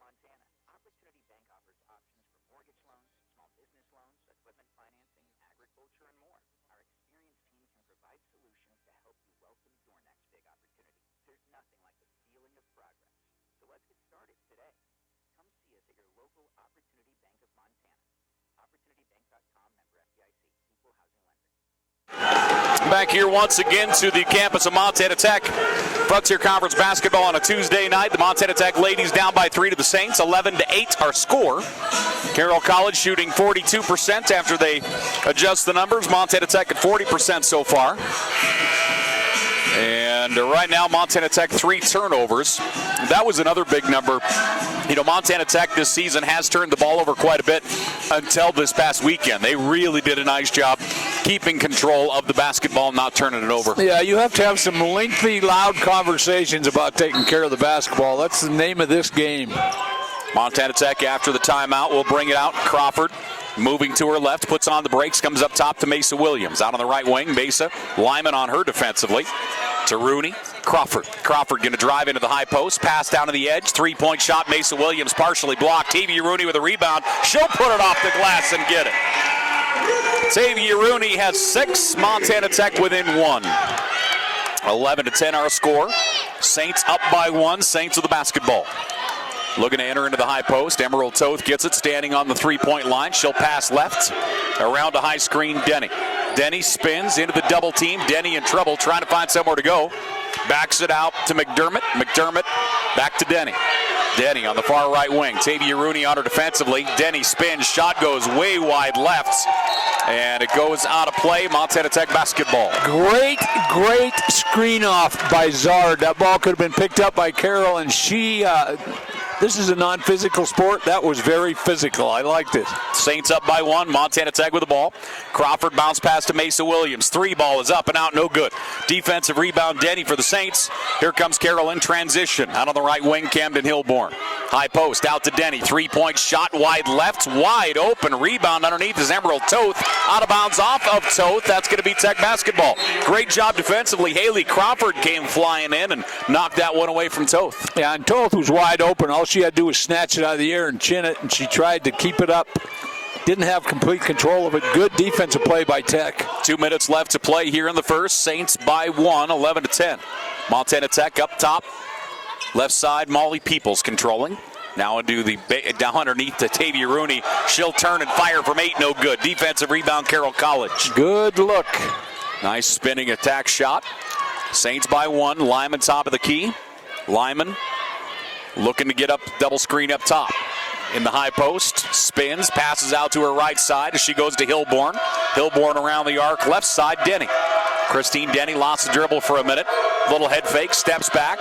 Montana. Opportunity Bank offers options for mortgage loans, small business loans, equipment financing, agriculture, and more. Our experienced team can provide solutions to help you welcome your next big opportunity. There's nothing like the feeling of progress. So let's get started today. Come see us at your local Opportunity Bank of Montana. OpportunityBank.com, member FDIC, equal housing lender. Back here once again to the campus of Montana Tech. Frontier Conference basketball on a Tuesday night. The Montana Tech ladies down by 3 to the Saints. 11-8 our score. Carroll College shooting 42% after they adjust the numbers. Montana Tech at 40% so far. And right now, Montana Tech 3 turnovers. That was another big number. You know, Montana Tech this season has turned the ball over quite a bit until this past weekend. They really did a nice job keeping control of the basketball, not turning it over. Yeah, you have to have some lengthy, loud conversations about taking care of the basketball. That's the name of this game. Montana Tech, after the timeout, will bring it out. Crawford moving to her left, puts on the brakes, comes up top to Mesa Williams. Out on the right wing, Mesa, Lyman on her defensively. To Rooney, Crawford. Crawford going to drive into the high post, pass down to the edge, three-point shot, Mesa Williams partially blocked. Tavia Rooney with a rebound. She'll put it off the glass and get it. Tavia Rooney has 6, Montana Tech within 1. 11-10 our score. Saints up by 1, Saints with the basketball. Looking to enter into the high post. Emerald Toth gets it, standing on the three-point line. She'll pass left, around a high screen, Denny. Denny spins into the double team. Denny in trouble, trying to find somewhere to go. Backs it out to McDermott. McDermott back to Denny. Denny on the far right wing. Tavia Rooney on her defensively. Denny spins. Shot goes way wide left. And it goes out of play. Montana Tech basketball. Great screen off by Zard. That ball could have been picked up by Carroll, and she... this is a non-physical sport. That was very physical. I liked it. Saints up by 1. Montana Tech with the ball. Crawford bounce pass to Mesa Williams. 3 ball is up and out. No good. Defensive rebound, Denny for the Saints. Here comes Carroll in transition. Out on the right wing, Camden Hilborn. High post out to Denny. 3-point shot wide left. Wide open. Rebound underneath is Emerald Toth. Out of bounds off of Toth. That's going to be Tech basketball. Great job defensively. Haley Crawford came flying in and knocked that one away from Toth. Yeah, and Toth was wide open. All she had to do was snatch it out of the air and chin it, and she tried to keep it up. Didn't have complete control of it. Good defensive play by Tech. 2 minutes left to play here in the first. Saints by 1, 11-10. Montana Tech up top. Left side, Molly Peoples controlling. Now into the down underneath to Tavia Rooney. She'll turn and fire from 8. No good. Defensive rebound, Carroll College. Good look. Nice spinning attack shot. Saints by 1. Lyman top of the key. Lyman looking to get up, double screen up top. In the high post, spins, passes out to her right side as she goes to Hilborn. Hilborn around the arc, left side, Denny. Christine Denny lost the dribble for a minute. Little head fake, steps back.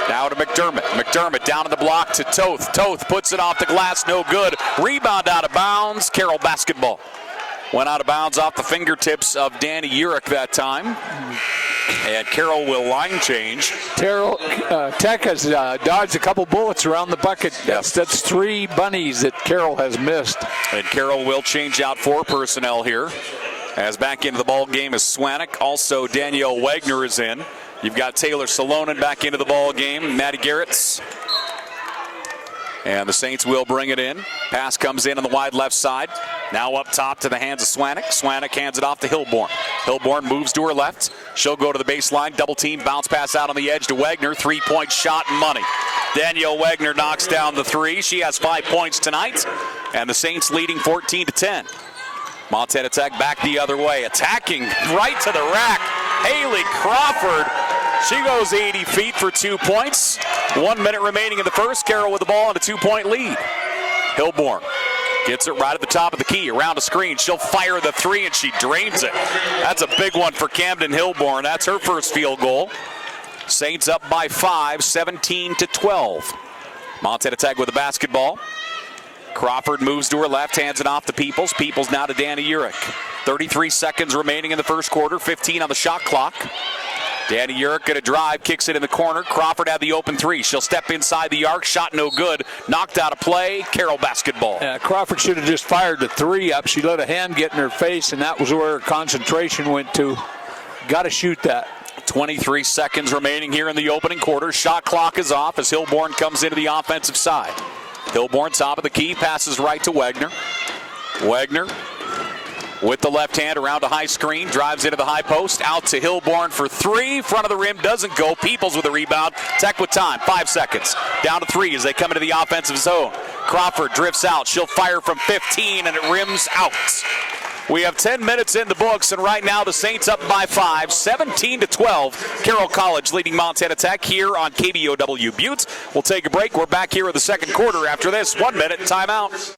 Now to McDermott. McDermott down in the block to Toth. Toth puts it off the glass, no good. Rebound out of bounds, Carroll basketball. Went out of bounds off the fingertips of Danny Urich that time. And Carroll will line change. Tech has dodged a couple bullets around the bucket. Yes, that's 3 bunnies that Carroll has missed. And Carroll will change out 4 personnel here. As back into the ball game is Swanek. Also, Danielle Wagner is in. You've got Taylor Salonen back into the ball game. Maddie Garrett's. And the Saints will bring it in. Pass comes in on the wide left side. Now up top to the hands of Swanek. Swanek hands it off to Hilborn. Hilborn moves to her left. She'll go to the baseline. Double team. Bounce pass out on the edge to Wagner. 3-point shot, money. Danielle Wagner knocks down the 3. She has 5 points tonight. And the Saints leading 14-10. Montana Tech back the other way. Attacking right to the rack. Haley Crawford. She goes 80 feet for 2 points. 1 minute remaining in the first. Carroll with the ball and a 2-point lead. Hilborn gets it right at the top of the key, around a screen. She'll fire the 3 and she drains it. That's a big one for Camden Hilborn. That's her first field goal. Saints up by 5, 17-12. Montana Tech with the basketball. Crawford moves to her left, hands it off to Peoples. Peoples now to Danny Urich. 33 seconds remaining in the first quarter, 15 on the shot clock. Danny Urich going to drive, kicks it in the corner. Crawford had the open 3. She'll step inside the arc, shot no good. Knocked out of play, Carroll basketball. Yeah, Crawford should have just fired the 3 up. She let a hand get in her face, and that was where her concentration went to. Got to shoot that. 23 seconds remaining here in the opening quarter. Shot clock is off as Hilborn comes into the offensive side. Hilborn, top of the key, passes right to Wagner. Wagner with the left hand around a high screen, drives into the high post, out to Hilborn for three. Front of the rim, doesn't go. Peoples with a rebound. Tech with time, 5 seconds. Down to three as they come into the offensive zone. Crawford drifts out. She'll fire from 15, and it rims out. We have 10 minutes in the books, and right now the Saints up by 5, 17-12. Carroll College leading Montana Tech here on KBOW Butte. We'll take a break. We're back here in the second quarter after this 1-minute timeout.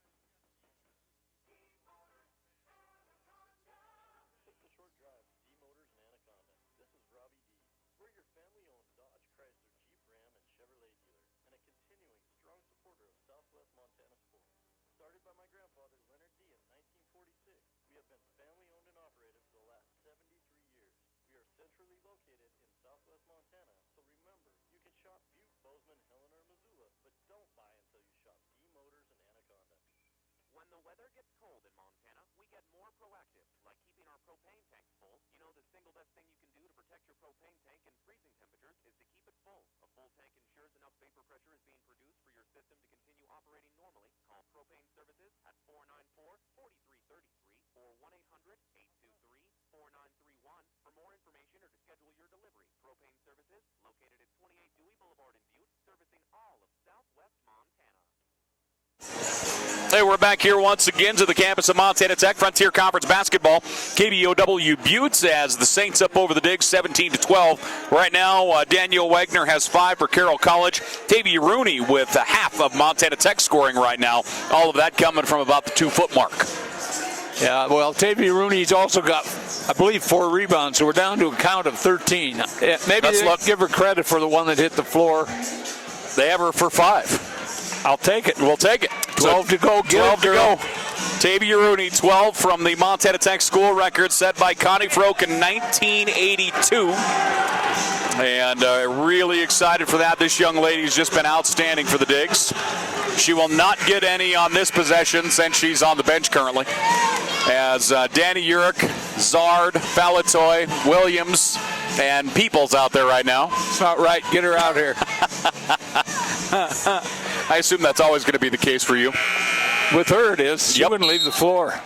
Hey, we're back here once again to the campus of Montana Tech. Frontier Conference basketball. KBOW Buttes as the Saints up over the Digs 17-12. Right now, Danielle Wagner has 5 for Carroll College. Tavia Rooney with half of Montana Tech scoring right now. All of that coming from about the 2-foot mark. Yeah, well, Tavia Rooney's also got, I believe, 4 rebounds, so we're down to a count of 13. Maybe let's give her credit for the one that hit the floor. They have her for 5. I'll take it. We'll take it. 12 to go. 12 to go. Tavia Rooney, 12 from the Montana Tech school record set by Connie Froke in 1982. And really excited for that. This young lady's just been outstanding for the Digs. She will not get any on this possession since she's on the bench currently. As Danny Urich, Zard, Falatoy, Williams, and Peoples out there right now. It's not right. Get her out here. I assume that's always going to be the case for you. With her, it is. She wouldn't leave the floor.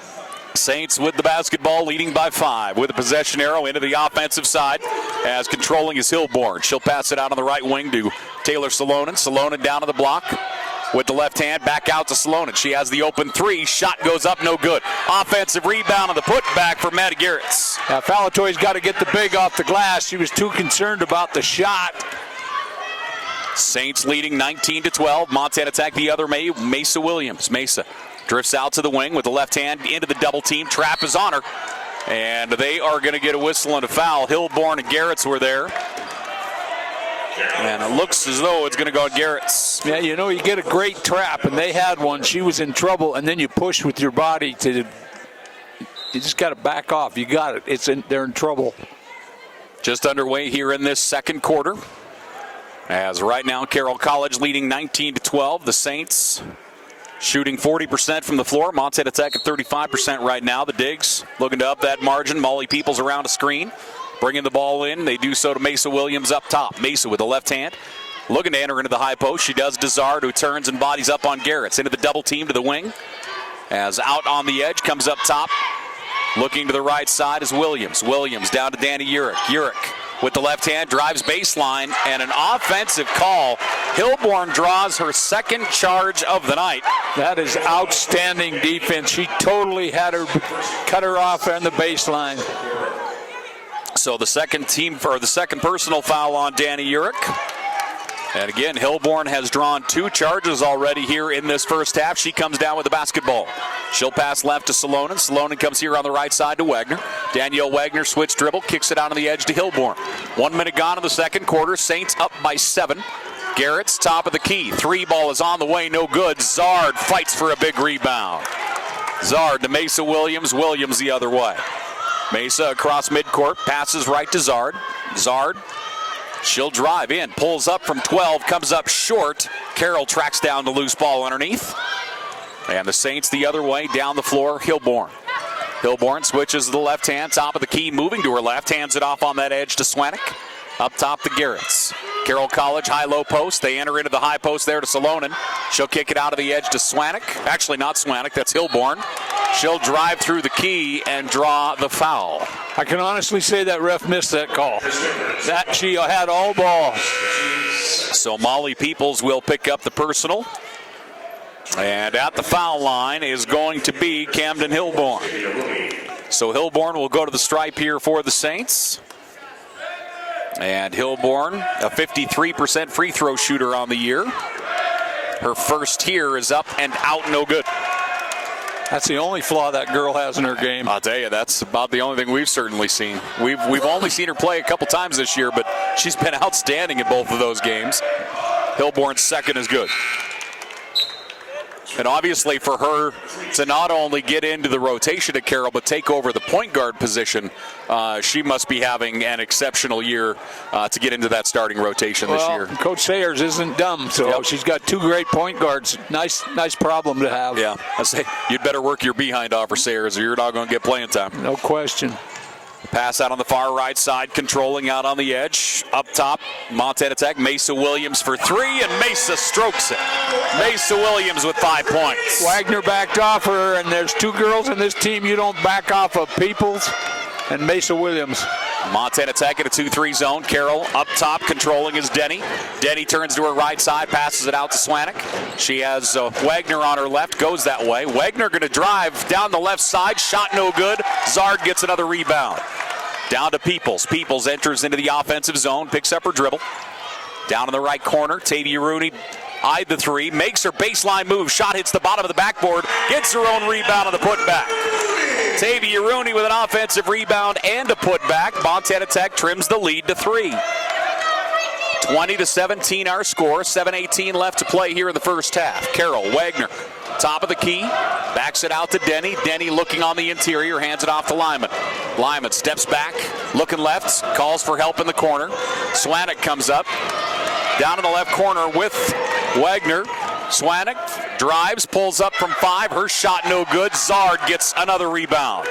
Saints with the basketball, leading by 5 with a possession arrow into the offensive side as controlling is Hilborn. She'll pass it out on the right wing to Taylor Salonen. Salonen down to the block with the left hand, back out to Salonen. She has the open 3. Shot goes up, no good. Offensive rebound on the putback for Maddie Garretts. Falatoy's got to get the big off the glass. She was too concerned about the shot. Saints leading 19-12. Montana Tech the other way. Mesa Williams. Mesa drifts out to the wing with the left hand into the double team. Trap is on her. And they are going to get a whistle and a foul. Hilborn and Garretts were there. And it looks as though it's going to go on Garretts. Yeah, you know, you get a great trap, and they had one. She was in trouble, and then you push with your body to. You just got to back off. You got it. They're in trouble. Just underway here in this second quarter. As right now, Carroll College leading 19-12. The Saints shooting 40% from the floor. Montana Tech at 35% right now. The Digs looking to up that margin. Molly Peoples around a screen. Bringing the ball in. They do so to Mesa Williams up top. Mesa with the left hand. Looking to enter into the high post. She does Dezard, who turns and bodies up on Garretts. Into the double team to the wing. As out on the edge, comes up top. Looking to the right side is Williams. Williams down to Danny Urich. Urich with the left hand, drives baseline, and an offensive call. Hilborn draws her second charge of the night. That is outstanding defense. She totally had her, cut her off on the baseline. So the second personal foul on Danny Urich. And again, Hilborn has drawn 2 charges already here in this first half. She comes down with the basketball. She'll pass left to Salonen. Salonen comes here on the right side to Wagner. Danielle Wagner, switch dribble, kicks it out on the edge to Hilborn. 1 minute gone in the second quarter. Saints up by 7. Garrett's top of the key. 3 ball is on the way, no good. Zard fights for a big rebound. Zard to Mesa Williams. Williams the other way. Mesa across midcourt, passes right to Zard. Zard. She'll drive in, pulls up from 12, comes up short. Carroll tracks down the loose ball underneath. And the Saints the other way, down the floor, Hilborn. Hilborn switches to the left hand, top of the key, moving to her left, hands it off on that edge to Swanek. Up top to Garretts. Carroll College high-low post. They enter into the high post there to Salonen. She'll kick it out of the edge to Swanek. Actually, not Swanek. That's Hilborn. She'll drive through the key and draw the foul. I can honestly say that ref missed that call. That she had all ball. So Molly Peoples will pick up the personal. And at the foul line is going to be Camden Hilborn. So Hilborn will go to the stripe here for the Saints. And Hilborn, a 53% free throw shooter on the year. Her first here is up and out, no good. That's the only flaw that girl has in her game. I'll tell you, that's about the only thing we've certainly seen. We've only seen her play a couple times this year, but she's been outstanding in both of those games. Hilborn's second is good. And obviously for her to not only get into the rotation at Carroll, but take over the point guard position, she must be having an exceptional year to get into that starting rotation this year. Coach Sayers isn't dumb, so she's got two great point guards. Nice problem to have. Yeah, I say you'd better work your behind off for Sayers or you're not going to get playing time. No question. Pass out on the far right side, controlling out on the edge. Up top, Montana Tech, Mesa Williams for three, and Mesa strokes it. Mesa Williams with 5 points. Wagner backed off her, and there's two girls in this team you don't back off of, Peoples and Mesa Williams. Montana Tech in a 2-3 zone. Carroll up top, controlling is Denny. Denny turns to her right side, passes it out to Swanek. She has Wagner on her left, goes that way. Wagner going to drive down the left side, shot no good. Zard gets another rebound. Down to Peoples. Peoples enters into the offensive zone, picks up her dribble. Down in the right corner, Tavia Rooney eyed the three, makes her baseline move. Shot hits the bottom of the backboard, gets her own rebound on the putback. Tavia Rooney with an offensive rebound and a putback. Montana Tech trims the lead to 3. 20-17 our score. 7:18 left to play here in the first half. Carroll, Wagner, top of the key, backs it out to Denny. Denny looking on the interior, hands it off to Lyman. Lyman steps back, looking left, calls for help in the corner. Swanek comes up, down in the left corner with Wagner. Swanek drives, pulls up from 5. Her shot no good. Zard gets another rebound.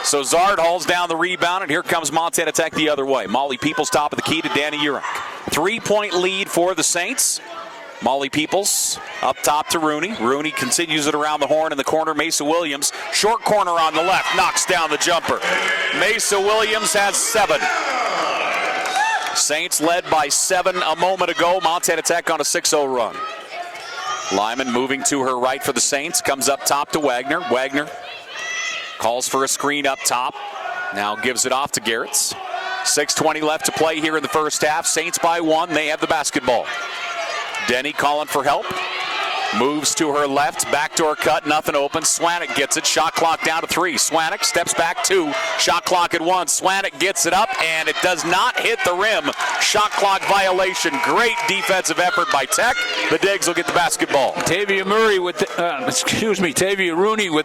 So Zard hauls down the rebound, and here comes Montana Tech the other way. Molly Peoples top of the key to Danny Urich. 3-point lead for the Saints. Molly Peoples up top to Rooney. Rooney continues it around the horn in the corner. Mesa Williams, short corner on the left, knocks down the jumper. Mesa Williams has 7. Saints led by 7 a moment ago. Montana Tech on a 6-0 run. Lyman moving to her right for the Saints. Comes up top to Wagner. Wagner calls for a screen up top. Now gives it off to Garretts. 6:20 left to play here in the first half. Saints by 1. They have the basketball. Denny calling for help. Moves to her left. Backdoor cut. Nothing open. Swanek gets it. Shot clock down to 3. Swanek steps back 2. Shot clock at 1. Swanek gets it up, and it does not hit the rim. Shot clock violation. Great defensive effort by Tech. The Digs will get the basketball. Tavia Rooney with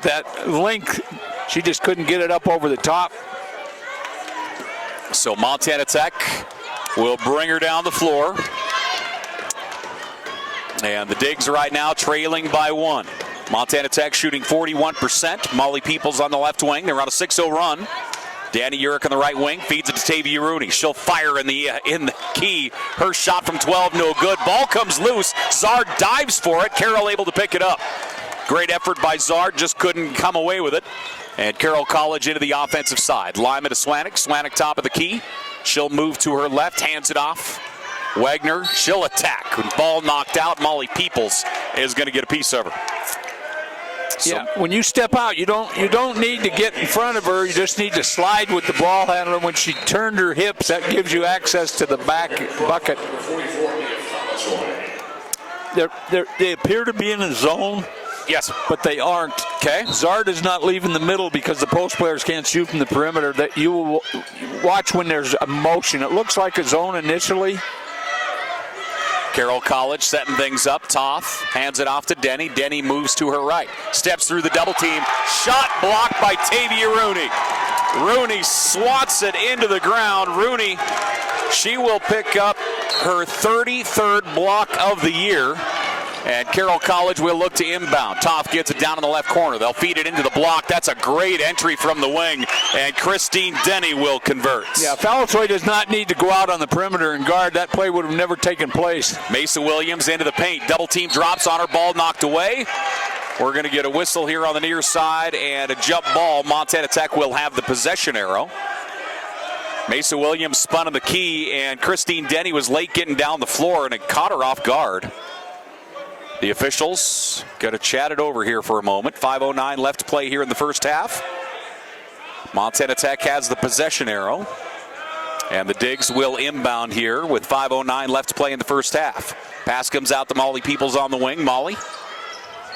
that length. She just couldn't get it up over the top. So Montana Tech will bring her down the floor. And the Digs right now trailing by 1. Montana Tech shooting 41%. Molly Peoples on the left wing. They're on a 6-0 run. Danny Urich on the right wing feeds it to Tavia Rooney. She'll fire in the key. Her shot from 12, no good. Ball comes loose. Zard dives for it. Carroll able to pick it up. Great effort by Zard, just couldn't come away with it. And Carroll College into the offensive side. Lyman to Swanek. Swanek top of the key. She'll move to her left, hands it off. Wagner, she'll attack. Ball knocked out. Molly Peoples is going to get a piece of her. Yeah, when you step out, you don't need to get in front of her. You just need to slide with the ball handler. When she turned her hips, that gives you access to the back bucket. They appear to be in a zone. Yes. But they aren't. Okay. Zard is not leaving the middle because the post players can't shoot from the perimeter. That you will watch when there's a motion. It looks like a zone initially. Carroll College setting things up. Toth hands it off to Denny. Denny moves to her right. Steps through the double team. Shot blocked by Tavia Rooney. Rooney swats it into the ground. Rooney, she will pick up her 33rd block of the year. And Carroll College will look to inbound. Toff gets it down in the left corner. They'll feed it into the block. That's a great entry from the wing. And Christine Denny will convert. Yeah, Falatoy does not need to go out on the perimeter and guard. That play would have never taken place. Mesa Williams into the paint. Double team drops on her. Ball knocked away. We're going to get a whistle here on the near side and a jump ball. Montana Tech will have the possession arrow. Mesa Williams spun on the key, and Christine Denny was late getting down the floor, and it caught her off guard. The officials got to chat it over here for a moment. 5:09 left to play here in the first half. Montana Tech has the possession arrow. And the Digs will inbound here with 5:09 left to play in the first half. Pass comes out to Molly Peoples on the wing. Molly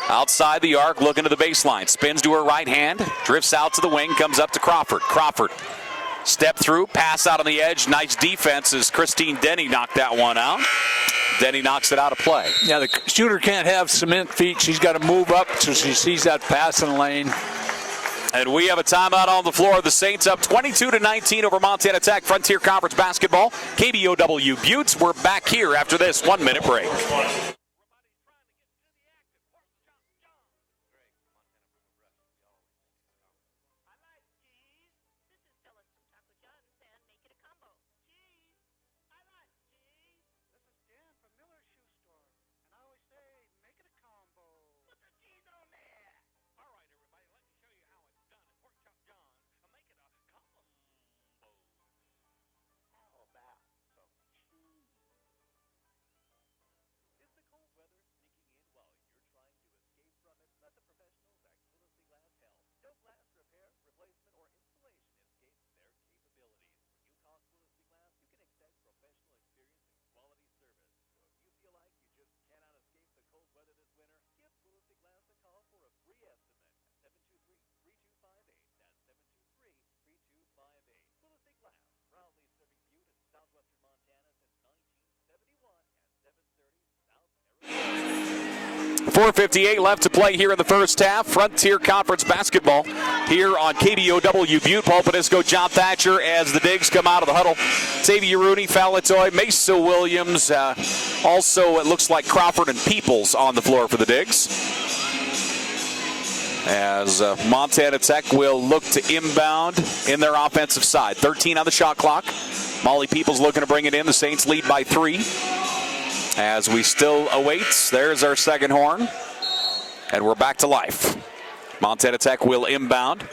outside the arc, looking to the baseline. Spins to her right hand, drifts out to the wing, comes up to Crawford. Crawford, step through, pass out on the edge. Nice defense as Christine Denny knocked that one out. Denny knocks it out of play. Yeah, the shooter can't have cement feet. She's got to move up so she sees that passing lane. And we have a timeout on the floor. The Saints up 22-19 over Montana Tech. Frontier Conference basketball. KBOW Buttes. We're back here after this 1-minute break. .458 left to play here in the first half. Frontier Conference basketball here on KBOW Butte. Paul Panisco, John Thatcher as the Digs come out of the huddle. Tavia Rooney, Falatoy, Mesa Williams. Also, it looks like Crawford and Peoples on the floor for the Digs. As Montana Tech will look to inbound in their offensive side. 13 on the shot clock. Molly Peoples looking to bring it in. The Saints lead by 3. As we still await, there's our second horn. And we're back to life. Montana Tech will inbound.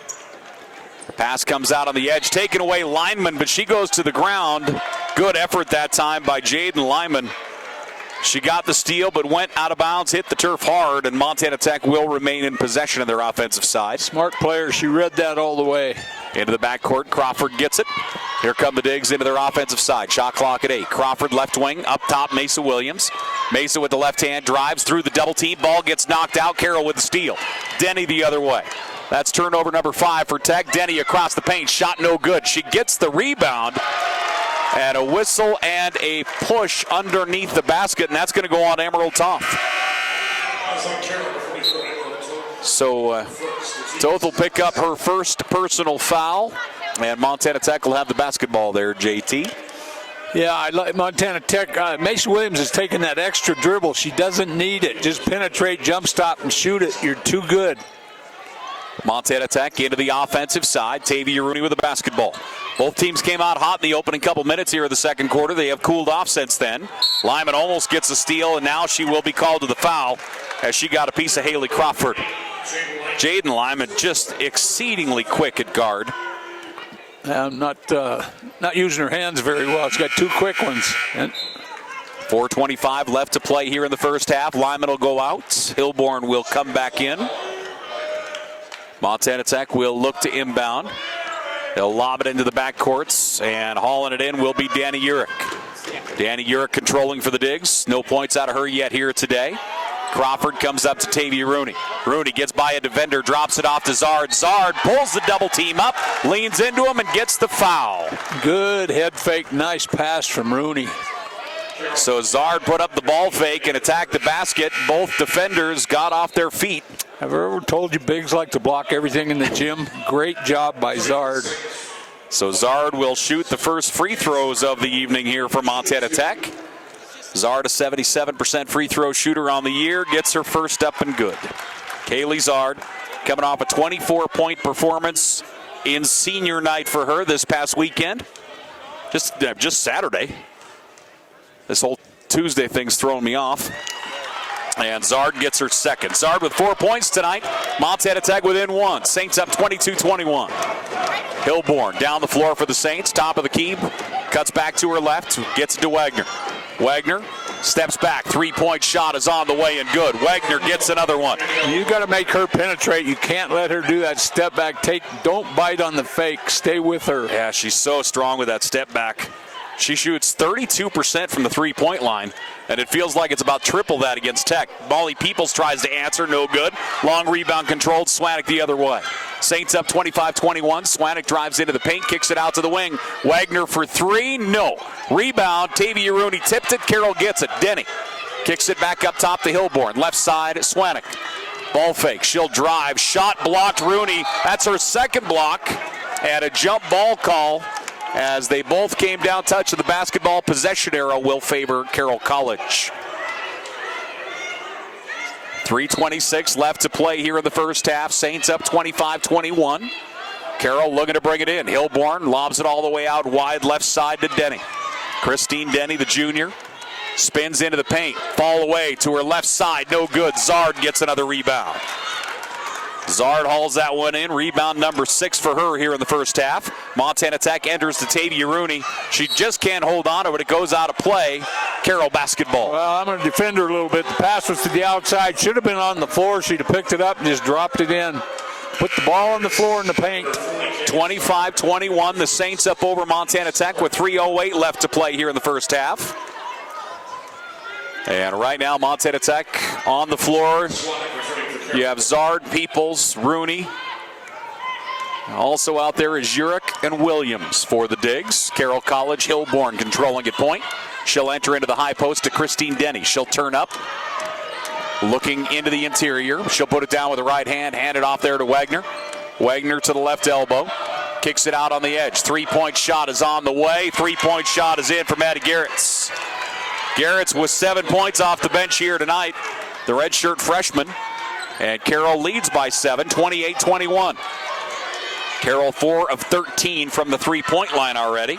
The pass comes out on the edge, taken away Lineman, but she goes to the ground. Good effort that time by Jaden Lyman. She got the steal, but went out of bounds, hit the turf hard, and Montana Tech will remain in possession of their offensive side. Smart player. She read that all the way. Into the backcourt, Crawford gets it. Here come the Digs into their offensive side. Shot clock at 8. Crawford left wing, up top, Mesa Williams. Mesa with the left hand, drives through the double team. Ball gets knocked out. Carroll with the steal. Denny the other way. That's turnover number 5 for Tech. Denny across the paint, shot no good. She gets the rebound. And a whistle and a push underneath the basket, and that's going to go on Emerald Toth. So Toth will pick up her first personal foul, and Montana Tech will have the basketball there, JT. Yeah, I like Montana Tech. Mesa Williams is taking that extra dribble. She doesn't need it. Just penetrate, jump stop, and shoot it. You're too good. Montana Tech into the offensive side. Tavia Rooney with the basketball. Both teams came out hot in the opening couple minutes here of the second quarter. They have cooled off since then. Lyman almost gets a steal, and now she will be called to the foul as she got a piece of Haley Crawford. Jaden Lyman just exceedingly quick at guard. Not using her hands very well. She's got 2 quick ones. 4:25 left to play here in the first half. Lyman will go out. Hilborn will come back in. Montana Tech will look to inbound. They'll lob it into the backcourts, and hauling it in will be Danny Urich. Danny Urich controlling for the Digs. No points out of her yet here today. Crawford comes up to Tavia Rooney. Rooney gets by a defender, drops it off to Zard. Zard pulls the double team up, leans into him, and gets the foul. Good head fake, nice pass from Rooney. So Zard put up the ball fake and attacked the basket. Both defenders got off their feet. Have I ever told you bigs like to block everything in the gym? Great job by Zard. So Zard will shoot the first free throws of the evening here for Montana Tech. Zard, a 77% free throw shooter on the year, gets her first up and good. Kaylee Zard coming off a 24-point performance in senior night for her this past weekend. Just Saturday. This whole Tuesday thing's throwing me off. And Zard gets her second. Zard with 4 points tonight. Montana Tech within one. Saints up 22-21. Hilborn down the floor for the Saints. Top of the key. Cuts back to her left. Gets it to Wagner. Wagner steps back. Three-point shot is on the way and good. Wagner gets another one. You got to make her penetrate. You can't let her do that step back. Don't bite on the fake. Stay with her. Yeah, she's so strong with that step back. She shoots 32% from the three-point line, and it feels like it's about triple that against Tech. Molly Peoples tries to answer, no good. Long rebound controlled, Swanek the other way. Saints up 25-21. Swanek drives into the paint, kicks it out to the wing. Wagner for three, no. Rebound, Tavia Rooney tipped it, Carroll gets it. Denny kicks it back up top to Hilborn. Left side, Swanek. Ball fake, she'll drive. Shot blocked, Rooney. That's her second block, and a jump ball call. As they both came down, touch of the basketball, possession arrow will favor Carroll College. 3:26 left to play here in the first half. Saints up 25-21. Carroll looking to bring it in. Hilborn lobs it all the way out wide left side to Denny. Christine Denny, the junior, spins into the paint. Fall away to her left side, no good. Zard gets another rebound. Zard hauls that one in. Rebound number 6 for her here in the first half. Montana Tech enters to Tavia Rooney. She just can't hold on to it. It goes out of play. Carroll basketball. Well, I'm going to defend her a little bit. The pass was to the outside. Should have been on the floor. She'd have picked it up and just dropped it in. Put the ball on the floor in the paint. 25-21. The Saints up over Montana Tech with 3:08 left to play here in the first half. And right now, Montana Tech on the floor. You have Zard, Peoples, Rooney. Also out there is Urich and Williams for the Digs. Carroll College, Hilborn controlling at point. She'll enter into the high post to Christine Denny. She'll turn up, looking into the interior. She'll put it down with the right hand, hand it off there to Wagner. Wagner to the left elbow. Kicks it out on the edge. Three-point shot is on the way. Three-point shot is in for Maddie Garretts. Garretts with 7 points off the bench here tonight. The redshirt freshman. And Carroll leads by 7, 28-21. Carroll 4 of 13 from the three-point line already.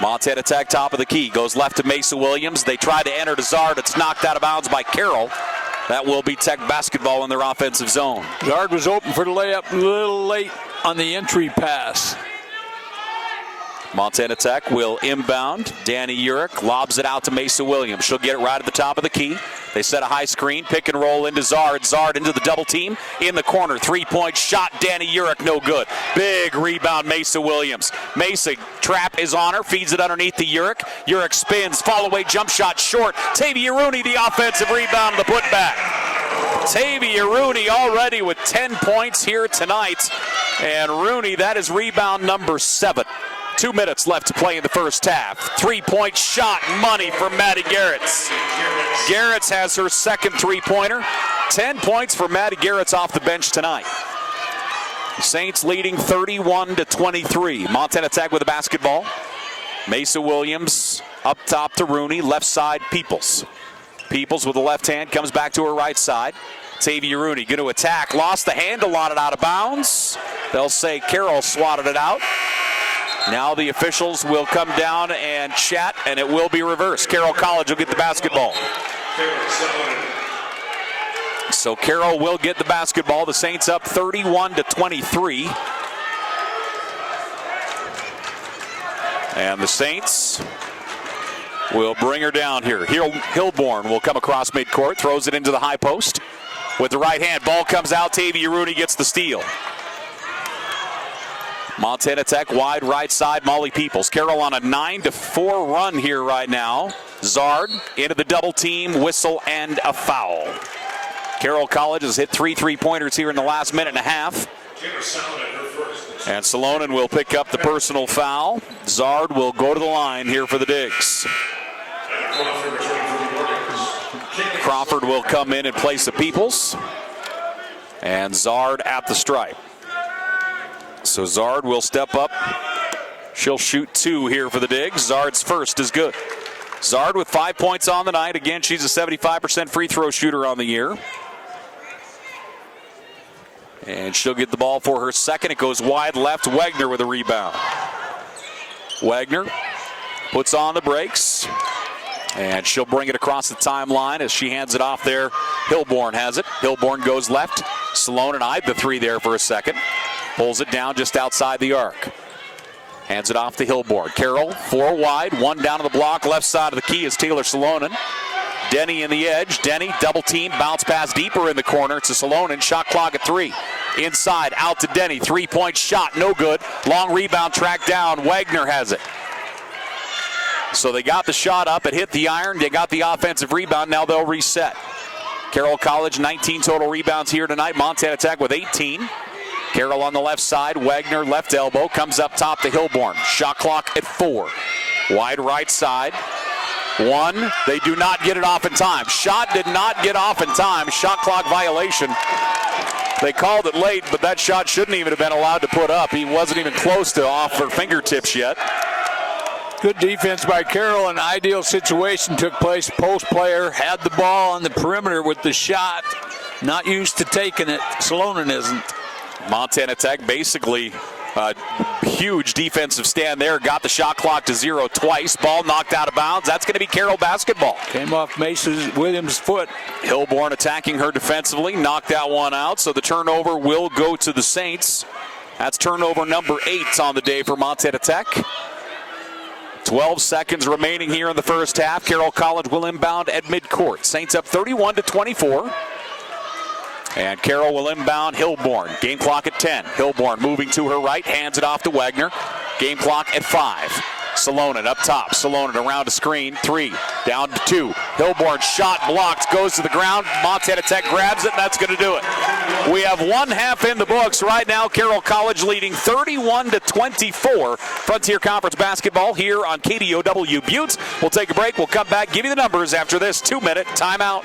Montana Tech top of the key. Goes left to Mesa Williams. They try to enter to Zard. It's knocked out of bounds by Carroll. That will be Tech basketball in their offensive zone. Zard was open for the layup a little late on the entry pass. Montana Tech will inbound. Danny Urich lobs it out to Mesa Williams. She'll get it right at the top of the key. They set a high screen, pick and roll into Zard. Zard into the double team in the corner. Three-point shot, Danny Urich, no good. Big rebound, Mesa Williams. Mesa, trap is on her, feeds it underneath to Urich. Urich spins, fall away, jump shot short. Tavia Rooney, the offensive rebound, the putback. Tavia Rooney already with 10 points here tonight. And Rooney, that is rebound number 7. 2 minutes left to play in the first half. Three-point shot, money for Maddie Garretts. Garretts has her second three-pointer. 10 points for Maddie Garretts off the bench tonight. Saints leading 31-23. Montana Tech with the basketball. Mesa Williams up top to Rooney. Left side, Peoples. Peoples with the left hand comes back to her right side. Tavia Rooney going to attack. Lost the handle on it, out of bounds. They'll say Carroll swatted it out. Now the officials will come down and chat, and it will be reversed. Carroll College will get the basketball. So Carroll will get the basketball. The Saints up 31-23. And the Saints will bring her down here. Hilborn will come across midcourt, throws it into the high post. With the right hand, ball comes out. Tavia Rooney gets the steal. Montana Tech wide right side, Molly Peoples. Carroll on a 9-4 run here right now. Zard into the double team, whistle, and a foul. Carroll College has hit 3 3-pointers here in the last minute and a half. And Salonen will pick up the personal foul. Zard will go to the line here for the Digs. Crawford will come in place of Peoples. And Zard at the stripe. So Zard will step up. She'll shoot 2 here for the Digs. Zard's first is good. Zard with 5 points on the night. Again, she's a 75% free throw shooter on the year. And she'll get the ball for her second. It goes wide left. Wagner with a rebound. Wagner puts on the brakes. And she'll bring it across the timeline as she hands it off there. Hilborn has it. Hilborn goes left. Salonen eyed the three there for a second. Pulls it down just outside the arc. Hands it off to Hilborn. Carroll, 4 wide, 1 down to the block. Left side of the key is Taylor Salonen. Denny in the edge. Denny, double team, bounce pass deeper in the corner to Salonen. Shot clock at 3. Inside, out to Denny. 3-point shot, no good. Long rebound tracked down. Wagner has it. So they got the shot up. It hit the iron. They got the offensive rebound. Now they'll reset. Carroll College, 19 total rebounds here tonight. Montana Tech with 18. Carroll on the left side. Wagner, left elbow. Comes up top to Hilborn. Shot clock at 4. Wide right side. 1. They do not get it off in time. Shot did not get off in time. Shot clock violation. They called it late, but that shot shouldn't even have been allowed to put up. He wasn't even close to off her fingertips yet. Good defense by Carroll. An ideal situation took place. Post player had the ball on the perimeter with the shot. Not used to taking it. Salonen isn't. Montana Tech basically a huge defensive stand there. Got the shot clock to 0 twice. Ball knocked out of bounds. That's going to be Carroll basketball. Came off Mason Williams' foot. Hilborn attacking her defensively. Knocked that one out. So the turnover will go to the Saints. That's turnover number 8 on the day for Montana Tech. 12 seconds remaining here in the first half. Carroll College will inbound at midcourt. Saints up 31-24. And Carroll will inbound Hilborn. Game clock at 10. Hilborn moving to her right, hands it off to Wagner. Game clock at 5. Salonen up top. Salonen around a screen. 3. Down to 2. Hilborn shot blocked. Goes to the ground. Montana Tech grabs it, and that's going to do it. We have 1 half in the books right now. Carroll College leading 31-24. Frontier Conference basketball here on KDOW Butte. We'll take a break. We'll come back, give you the numbers after this 2-minute timeout.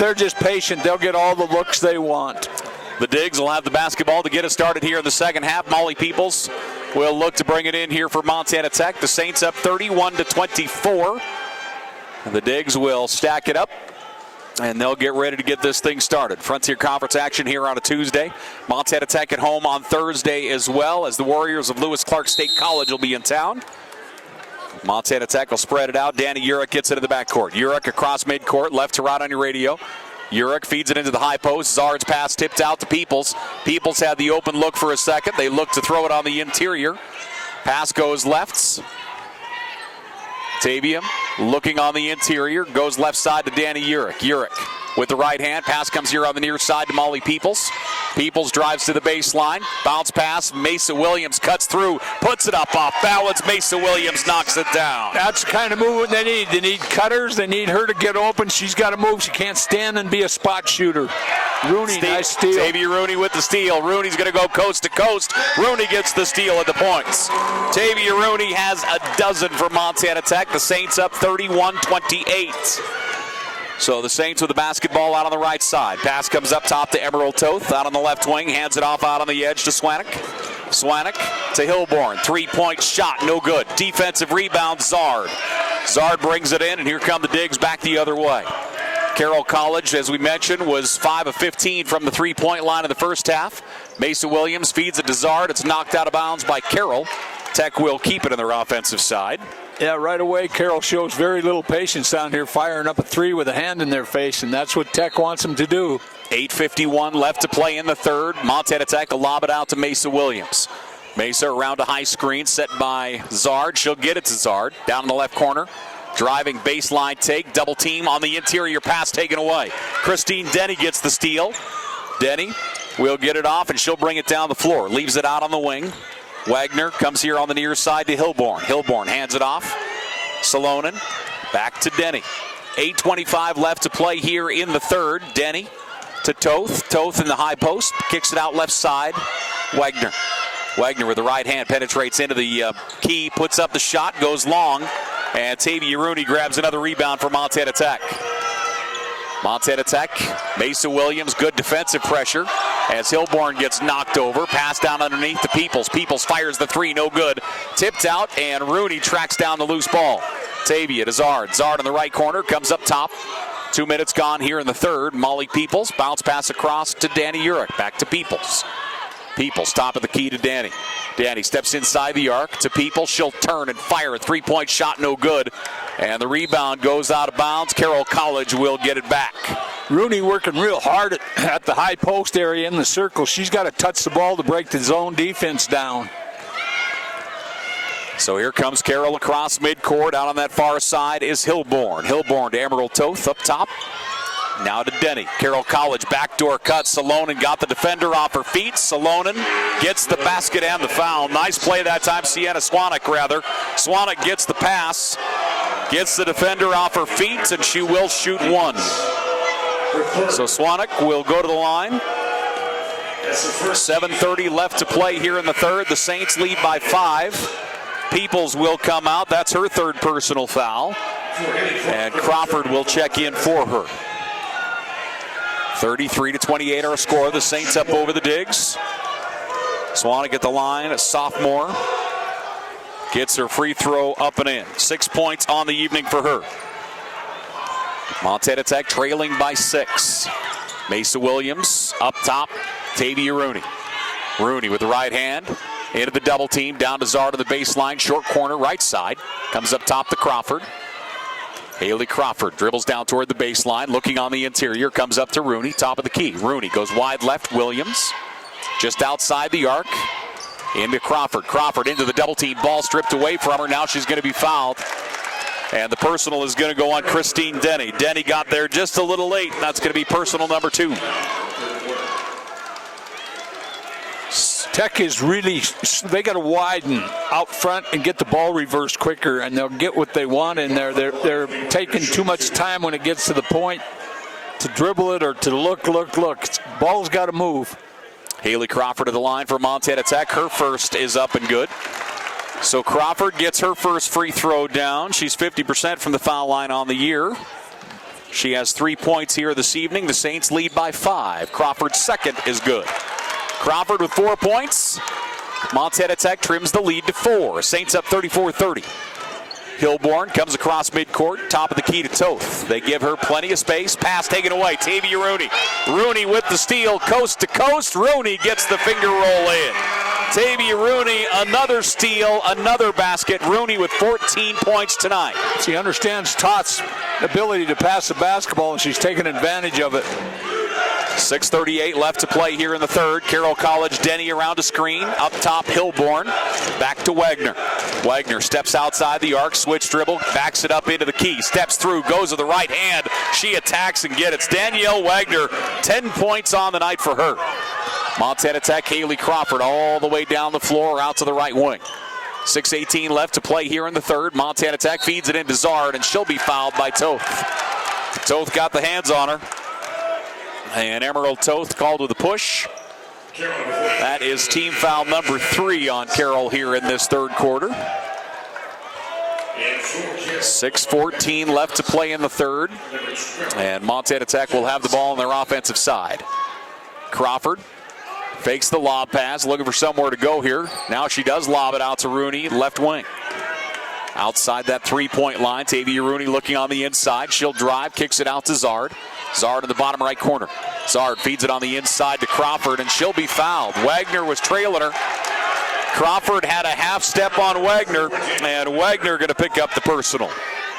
they're just patient, they'll get all the looks they want. The Digs will have the basketball to get us started here in the second half. Molly Peoples will look to bring it in here for Montana Tech. The Saints up 31-24. And the Digs will stack it up, and they'll get ready to get this thing started. Frontier Conference action here on a Tuesday. Montana Tech at home on Thursday as well, as the Warriors of Lewis Clark State College will be in town. Montana Tech will spread it out. Danny Urich gets it in the backcourt. Urich across midcourt, left to right on your radio. Urich feeds it into the high post. Zard's pass tipped out to Peoples. Peoples had the open look for a second. They look to throw it on the interior. Pass goes left. Tavium looking on the interior, goes left side to Danny Urich. Urich with the right hand. Pass comes here on the near side to Molly Peoples. Peoples drives to the baseline. Bounce pass. Mesa Williams cuts through, puts it up off balance. Mesa Williams knocks it down. That's the kind of movement they need. They need cutters. They need her to get open. She's got to move. She can't stand and be a spot shooter. Rooney, nice steal. Tavia Rooney with the steal. Rooney's going to go coast to coast. Rooney gets the steal at the points. Tavia Rooney has a dozen for Montana Tech. The Saints up 31-28. So the Saints with the basketball out on the right side. Pass comes up top to Emerald Toth. Out on the left wing. Hands it off out on the edge to Swanek. Swanek to Hilborn. Three-point shot. No good. Defensive rebound. Zard. Zard brings it in, and here come the Digs back the other way. Carroll College, as we mentioned, was 5 of 15 from the three-point line in the first half. Mesa Williams feeds it to Zard. It's knocked out of bounds by Carroll. Tech will keep it on their offensive side. Yeah, right away, Carroll shows very little patience down here, firing up a three with a hand in their face, and that's what Tech wants them to do. 8:51 left to play in the third. Montana Tech will lob it out to Mesa Williams. Mesa around a high screen set by Zard. She'll get it to Zard. Down in the left corner. Driving baseline take. Double team on the interior. Pass taken away. Christine Denny gets the steal. Denny will get it off, and she'll bring it down the floor. Leaves it out on the wing. Wagner comes here on the near side to Hilborn. Hilborn hands it off. Salonen back to Denny. 8:25 left to play here in the third. Denny to Toth. Toth in the high post. Kicks it out left side. Wagner. Wagner with the right hand penetrates into the key. Puts up the shot. Goes long. And Tavia Rooney grabs another rebound for Montana Tech. Montana Tech, Mesa Williams, good defensive pressure as Hilborn gets knocked over. Pass down underneath to Peoples. Peoples fires the three, no good. Tipped out, and Rooney tracks down the loose ball. Tavia to Zard. Zard in the right corner, comes up top. 2 minutes gone here in the third. Molly Peoples, bounce pass across to Danny Urich. Back to Peoples. Peoples, top of the key to Danny. Danny steps inside the arc to Peoples. She'll turn and fire a three-point shot, no good. And the rebound goes out of bounds. Carroll College will get it back. Rooney working real hard at the high post area in the circle. She's got to touch the ball to break the zone defense down. So here comes Carroll across midcourt. Out on that far side is Hilborn. Hilborn to Emerald Toth up top. Now to Denny. Carroll College backdoor cut. Salonen got the defender off her feet. Salonen gets the basket and the foul. Nice play that time. Sienna Swanek, rather. Swanek gets the pass. Gets the defender off her feet, and she will shoot one. So Swanek will go to the line. 7:30 left to play here in the third. The Saints lead by 5. Peoples will come out. That's her third personal foul. And Crawford will check in for her. 33-28 our score. The Saints up over the Digs. Swanek at the line, a sophomore. Gets her free throw up and in. 6 points on the evening for her. Montana Tech trailing by 6. Mesa Williams up top. Tavia Rooney. Rooney with the right hand. Into the double team. Down to Zard to the baseline. Short corner right side. Comes up top to Crawford. Haley Crawford dribbles down toward the baseline. Looking on the interior. Comes up to Rooney. Top of the key. Rooney goes wide left. Williams just outside the arc. Into Crawford. Crawford into the double team. Ball stripped away from her. Now she's going to be fouled. And the personal is going to go on Christine Denny. Denny got there just a little late. That's going to be personal number 2. Tech is really, they got to widen out front and get the ball reversed quicker, and they'll get what they want in there. They're taking too much time when it gets to the point to dribble it or to look. Ball's got to move. Haley Crawford to the line for Montana Tech. Her first is up and good. So Crawford gets her first free throw down. She's 50% from the foul line on the year. She has 3 points here this evening. The Saints lead by 5. Crawford's second is good. Crawford with 4 points. Montana Tech trims the lead to 4. Saints up 34-30. Hilborn comes across midcourt, top of the key to Toth. They give her plenty of space. Pass taken away. Tavia Rooney. Rooney with the steal, coast to coast. Rooney gets the finger roll in. Tavia Rooney, another steal, another basket. Rooney with 14 points tonight. She understands Toth's ability to pass the basketball, and she's taking advantage of it. 6:38 left to play here in the third. Carroll College, Denny around a screen. Up top, Hilborn. Back to Wagner. Wagner steps outside the arc, switch dribble, backs it up into the key, steps through, goes to the right hand. She attacks and gets it. It's Danielle Wagner, 10 points on the night for her. Montana Tech, Haley Crawford all the way down the floor, out to the right wing. 6:18 left to play here in the third. Montana Tech feeds it into Zard, and she'll be fouled by Toth. Toth got the hands on her. And Emerald Toth called with a push. That is team foul number 3 on Carroll here in this third quarter. 6:14 left to play in the third. And Montana Tech will have the ball on their offensive side. Crawford fakes the lob pass, looking for somewhere to go here. Now she does lob it out to Rooney, left wing. Outside that three-point line, Tavia Rooney looking on the inside. She'll drive, kicks it out to Zard. Zard in the bottom right corner. Zard feeds it on the inside to Crawford, and she'll be fouled. Wagner was trailing her. Crawford had a half step on Wagner, and Wagner going to pick up the personal.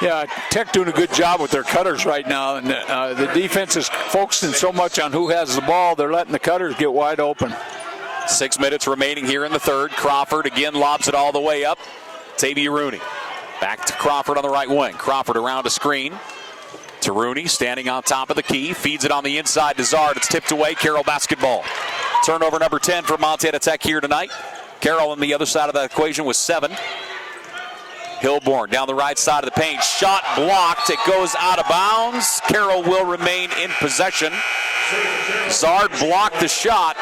Yeah, Tech doing a good job with their cutters right now, and the defense is focusing so much on who has the ball, they're letting the cutters get wide open. 6 minutes remaining here in the third. Crawford again lobs it all the way up. Tavia Rooney. Back to Crawford on the right wing. Crawford around a screen. To Rooney, standing on top of the key. Feeds it on the inside to Zard. It's tipped away. Carroll basketball. Turnover number 10 for Montana Tech here tonight. Carroll on the other side of that equation with 7. Hilborn down the right side of the paint. Shot blocked. It goes out of bounds. Carroll will remain in possession. Zard blocked the shot.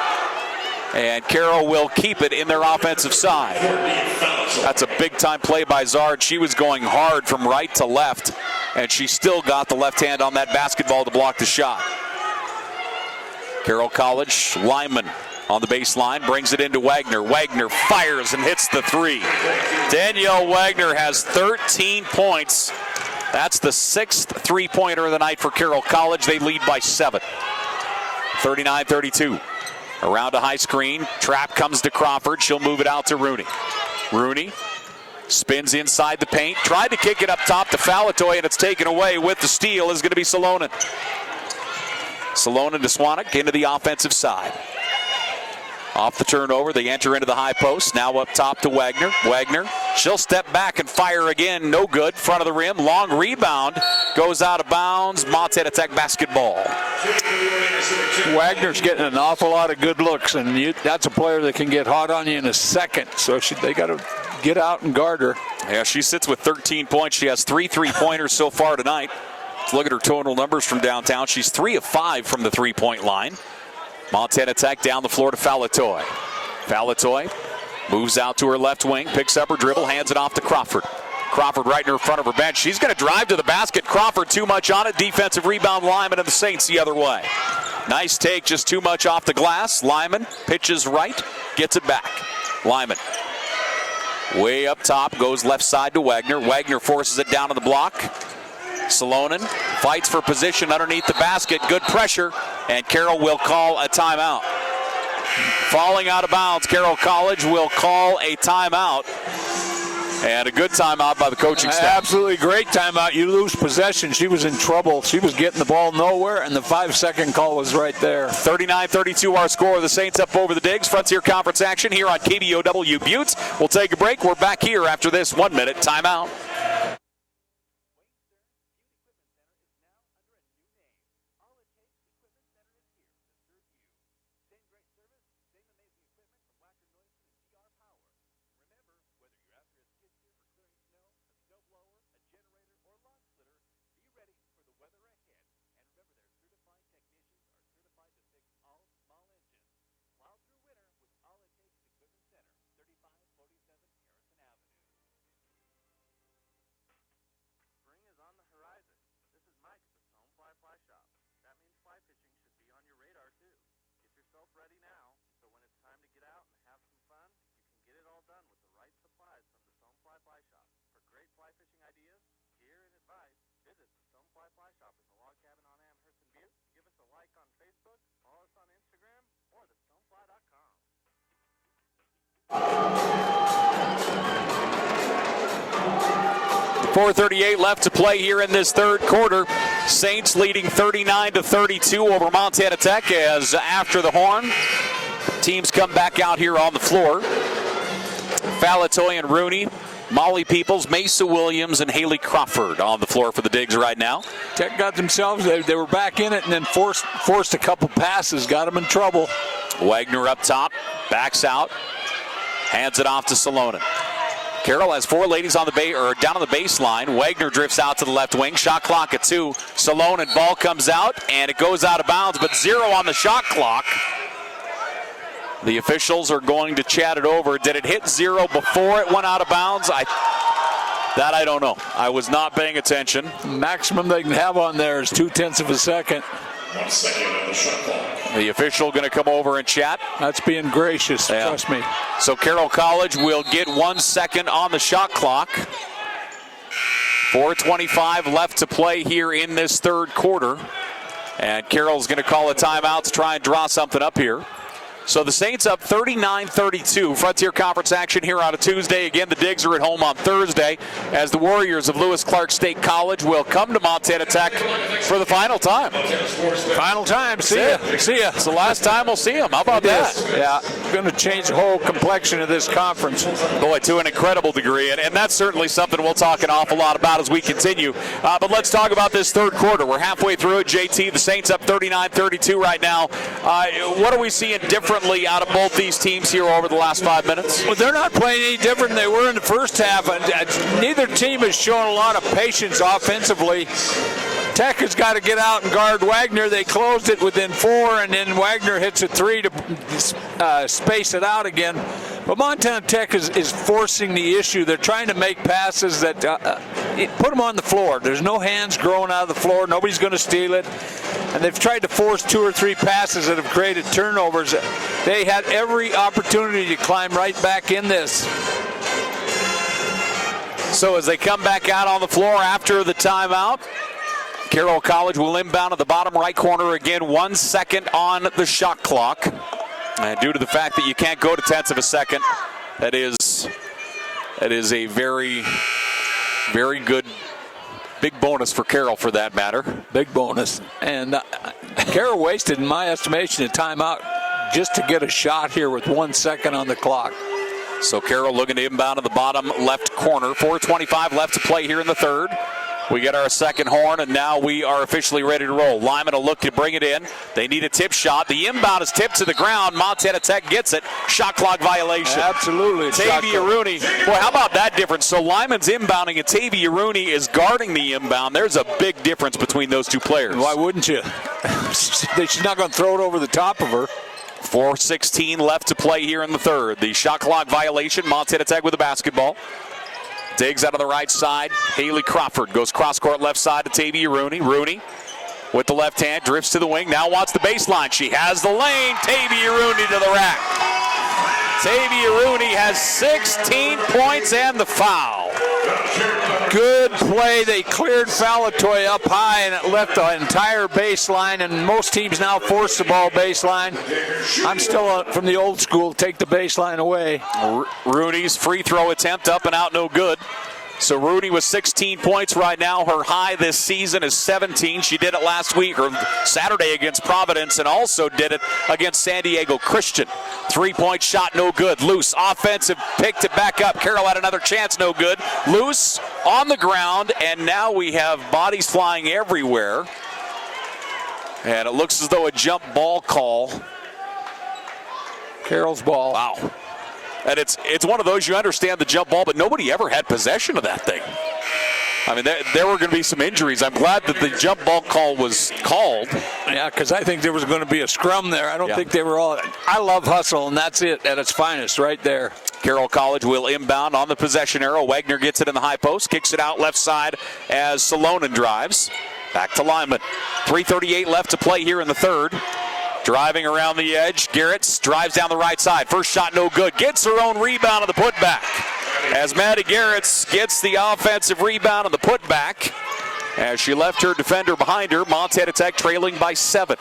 And Carroll will keep it in their offensive side. That's a big-time play by Zard. She was going hard from right to left, and she still got the left hand on that basketball to block the shot. Carroll College, Lyman on the baseline, brings it into Wagner. Wagner fires and hits the three. Danielle Wagner has 13 points. That's the 6th three-pointer of the night for Carroll College. They lead by 7. 39-32. Around a high screen. Trap comes to Crawford. She'll move it out to Rooney. Rooney spins inside the paint. Tried to kick it up top to Falatoy, and it's taken away. With the steal is going to be Salonen. Salonen to Swanek into the offensive side. Off the turnover, they enter into the high post. Now up top to Wagner. Wagner, she'll step back and fire again. No good. Front of the rim. Long rebound. Goes out of bounds. Montana Tech basketball. Wagner's getting an awful lot of good looks, and that's a player that can get hot on you in a second. So they got to get out and guard her. Yeah, she sits with 13 points. She has 3 three-pointers so far tonight. Let's look at her total numbers from downtown. She's 3 of 5 from the three-point line. Montana Tech down the floor to Falatoy. Falatoy moves out to her left wing, picks up her dribble, hands it off to Crawford. Crawford right in front of her bench. She's going to drive to the basket. Crawford too much on it. Defensive rebound, Lyman, and the Saints the other way. Nice take, just too much off the glass. Lyman pitches right, gets it back. Lyman way up top, goes left side to Wagner. Wagner forces it down on the block. Salonen fights for position underneath the basket. Good pressure, and Carroll will call a timeout. Falling out of bounds, Carroll College will call a timeout. And a good timeout by the coaching staff. Absolutely great timeout. You lose possession. She was in trouble. She was getting the ball nowhere, and the 5-second call was right there. 39-32 our score. The Saints up over the Digs. Frontier Conference action here on KBOW Butte. We'll take a break. We're back here after this 1-minute timeout. all done with the right supplies from the Stonefly Fly Shop. For great fly fishing ideas, gear, and advice, visit the Stonefly Fly Shop in the log cabin on Amherst and Butte. Give us a like on Facebook, follow us on Instagram, or thestonefly.com. 4:38 left to play here in this third quarter. Saints leading 39-32 over Montana Tech as after the horn, teams come back out here on the floor. Falatoy and Rooney, Molly Peoples, Mesa Williams, and Haley Crawford on the floor for the Digs right now. Tech got themselves, they were back in it and then forced a couple passes, got them in trouble. Wagner up top, backs out, hands it off to Salonen. Carroll has four ladies on the down on the baseline. Wagner drifts out to the left wing. Shot clock at 2. Salonen ball comes out and it goes out of bounds, but 0 on the shot clock. The officials are going to chat it over. Did it hit 0 before it went out of bounds? I don't know. I was not paying attention. Maximum they can have on there is 0.2 of a second. 1 second on the shot clock. The official going to come over and chat. That's being gracious, trust me. So Carroll College will get 1 second on the shot clock. 4:25 left to play here in this third quarter. And Carroll's going to call a timeout to try and draw something up here. So the Saints up 39-32. Frontier Conference action here on a Tuesday. Again, the Digs are at home on Thursday as the Warriors of Lewis Clark State College will come to Montana Tech for the final time. Final time. See ya. It's the last time we'll see them. How about that? Yeah, going to change the whole complexion of this conference. Boy, to an incredible degree. And that's certainly something we'll talk an awful lot about as we continue. But let's talk about this third quarter. We're halfway through it, JT. The Saints up 39-32 right now. What are we seeing differently out of both these teams here over the last 5 minutes? Well, they're not playing any different than they were in the first half. Neither team has shown a lot of patience offensively. Tech has got to get out and guard Wagner. They closed it within 4, and then Wagner hits a 3 to space it out again. But Montana Tech is forcing the issue. They're trying to make passes that put them on the floor. There's no hands growing out of the floor. Nobody's going to steal it. And they've tried to force 2 or 3 passes that have created turnovers. They had every opportunity to climb right back in this. So as they come back out on the floor after the timeout, Carroll College will inbound at the bottom right corner again. 1 second on the shot clock. And due to the fact that you can't go to tenths of a second, that is a very, very good big bonus for Carroll for that matter. Big bonus. And Carroll wasted, in my estimation, a timeout just to get a shot here with 1 second on the clock. So Carroll looking to inbound in the bottom left corner. 4:25 left to play here in the third. We get our second horn, and now we are officially ready to roll. Lyman will look to bring it in. They need a tip shot. The inbound is tipped to the ground. Montana Tech gets it. Shot clock violation. Absolutely. Tavia Rooney. Boy, how about that difference? So Lyman's inbounding, and Tavia Rooney is guarding the inbound. There's a big difference between those two players. Why wouldn't you? She's not going to throw it over the top of her. 4:16 left to play here in the third. The shot clock violation. Montana Tech with the basketball. Digs out on the right side. Haley Crawford goes cross-court left side to Tavia Rooney. Rooney with the left hand, drifts to the wing, now wants the baseline. She has the lane. Tavia Rooney to the rack. Tavia Rooney has 16 points and the foul. Good play. They cleared Falatoy up high, and it left the entire baseline, and most teams now force the ball baseline. I'm still from the old school, take the baseline away. Rooney's free throw attempt up and out, no good. So Rooney with 16 points right now. Her high this season is 17. She did it last week or Saturday against Providence and also did it against San Diego Christian. 3-point shot, no good. Loose, offensive, picked it back up. Carroll had another chance, no good. Loose, on the ground, and now we have bodies flying everywhere. And it looks as though a jump ball call. Carroll's ball. Wow. And it's one of those, you understand the jump ball, but nobody ever had possession of that thing. I mean, there were going to be some injuries. I'm glad that the jump ball call was called. Yeah, because I think there was going to be a scrum there. I don't think they were all. I love hustle, and that's it at its finest right there. Carroll College will inbound on the possession arrow. Wagner gets it in the high post, kicks it out left side as Salonen drives. Back to Lyman. 3:38 left to play here in the third. Driving around the edge, Garretts drives down the right side. First shot no good. Gets her own rebound on the putback. As Maddie Garretts gets the offensive rebound on the putback. As she left her defender behind her, Montana Tech trailing by 7.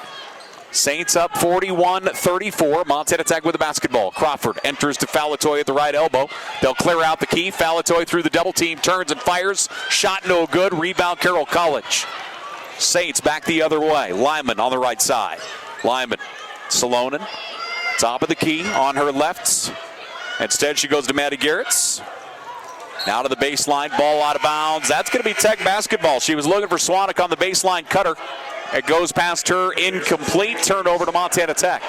Saints up 41-34. Montana Tech with the basketball. Crawford enters to Falatoy at the right elbow. They'll clear out the key. Falatoy through the double team, turns and fires. Shot no good. Rebound Carroll College. Saints back the other way. Lyman on the right side. Lyman, Salonen, top of the key on her left. Instead, she goes to Maddie Garretts. Now to the baseline, ball out of bounds. That's going to be Tech basketball. She was looking for Swanek on the baseline cutter. It goes past her, incomplete. Turnover to Montana Tech.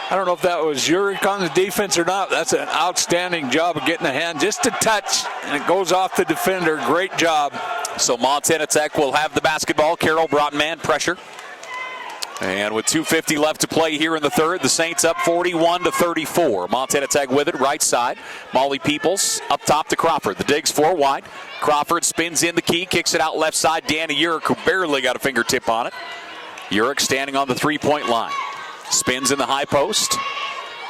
I don't know if that was Urich on the defense or not. That's an outstanding job of getting the hand just a touch, and it goes off the defender. Great job. So Montana Tech will have the basketball. Carroll brought man pressure. And with 2:50 left to play here in the third, the Saints up 41-34. Montana Tech with it, right side. Molly Peoples up top to Crawford. The dig's 4 wide. Crawford spins in the key, kicks it out left side. Danny Urich, who barely got a fingertip on it. Urich standing on the three-point line. Spins in the high post.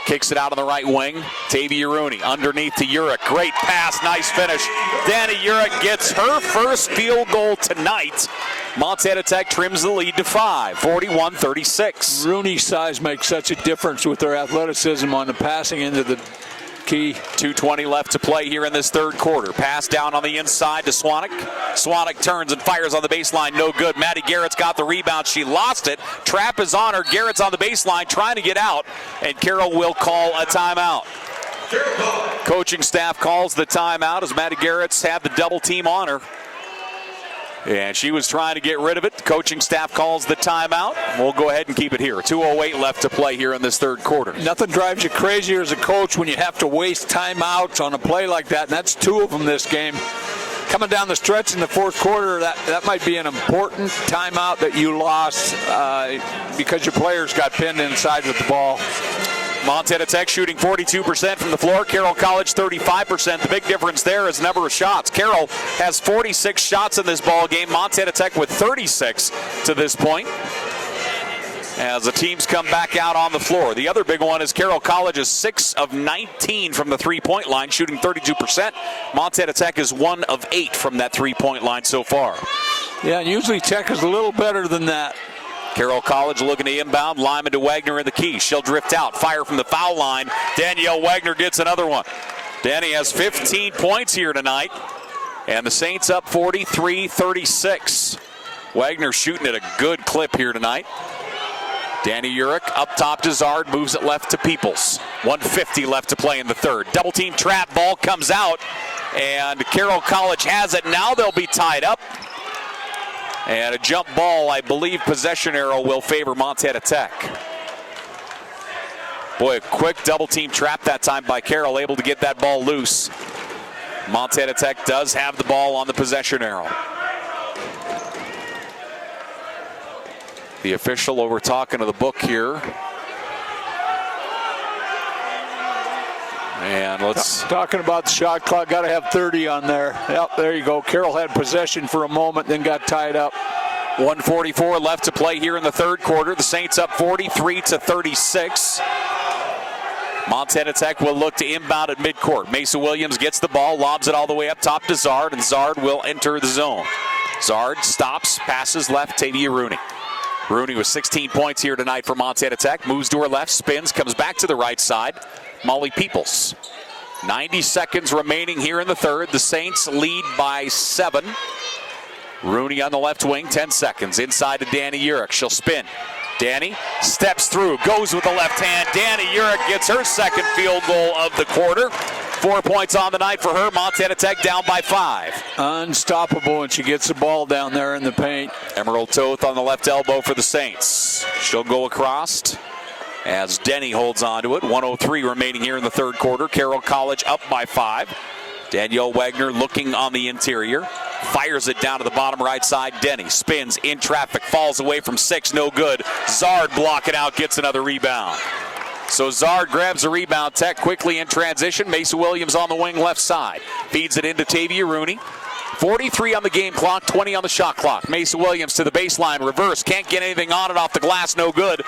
Kicks it out on the right wing. Tavia Rooney underneath to Urich. Great pass, nice finish. Danny Urich gets her first field goal tonight. Montana Tech trims the lead to 5, 41-36. Rooney's size makes such a difference with her athleticism on the passing into the key. 2:20 left to play here in this third quarter. Pass down on the inside to Swanek. Swanek turns and fires on the baseline. No good. Maddie Garrett's got the rebound. She lost it. Trap is on her. Garrett's on the baseline trying to get out, and Carroll will call a timeout. Coaching staff calls the timeout as Maddie Garrett's had the double team on her. And she was trying to get rid of it. The coaching staff calls the timeout. We'll go ahead and keep it here. 2:08 left to play here in this third quarter. Nothing drives you crazier as a coach when you have to waste timeouts on a play like that, and that's 2 of them this game. Coming down the stretch in the fourth quarter, that might be an important timeout that you lost because your players got pinned inside with the ball. Montana Tech shooting 42% from the floor. Carroll College 35%. The big difference there is number of shots. Carroll has 46 shots in this ball game. Montana Tech with 36 to this point. As the teams come back out on the floor. The other big one is Carroll College is 6 of 19 from the three-point line, shooting 32%. Montana Tech is 1 of 8 from that three-point line so far. Yeah, usually Tech is a little better than that. Carroll College looking to inbound. Lyman to Wagner in the key. She'll drift out. Fire from the foul line. Danielle Wagner gets another one. Danny has 15 points here tonight. And the Saints up 43-36. Wagner shooting at a good clip here tonight. Danny Urich up top to Zard. Moves it left to Peoples. 1:50 left to play in the third. Double team trap. Ball comes out. And Carroll College has it. Now they'll be tied up. And a jump ball, I believe possession arrow will favor Montana Tech. Boy, a quick double team trap that time by Carroll, able to get that ball loose. Montana Tech does have the ball on the possession arrow. The official over talking to the book here. And let's... Talking about the shot clock, got to have 30 on there. Yep, there you go. Carroll had possession for a moment, then got tied up. 1:44 left to play here in the third quarter. The Saints up 43-36. Montana Tech will look to inbound at midcourt. Mesa Williams gets the ball, lobs it all the way up top to Zard, and Zard will enter the zone. Zard stops, passes left, Tavia Rooney. Rooney with 16 points here tonight for Montana Tech. Moves to her left, spins, comes back to the right side. Molly Peoples. 90 seconds remaining here in the third. The Saints lead by 7. Rooney on the left wing, 10 seconds. Inside to Danny Urich. She'll spin. Danny steps through, goes with the left hand. Danny Urich gets her second field goal of the quarter. 4 points on the night for her. Montana Tech down by 5. Unstoppable when she gets the ball down there in the paint. Emerald Toth on the left elbow for the Saints. She'll go across as Denny holds on to it. 1:03 remaining here in the third quarter. Carroll College up by 5. Danielle Wagner looking on the interior. Fires it down to the bottom right side. Denny spins in traffic, falls away from 6, no good. Zard blocking out, gets another rebound. So Zard grabs a rebound. Tech quickly in transition. Mesa Williams on the wing left side. Feeds it into Tavia Rooney. 43 on the game clock, 20 on the shot clock. Mesa Williams to the baseline, reverse, can't get anything on it off the glass, no good.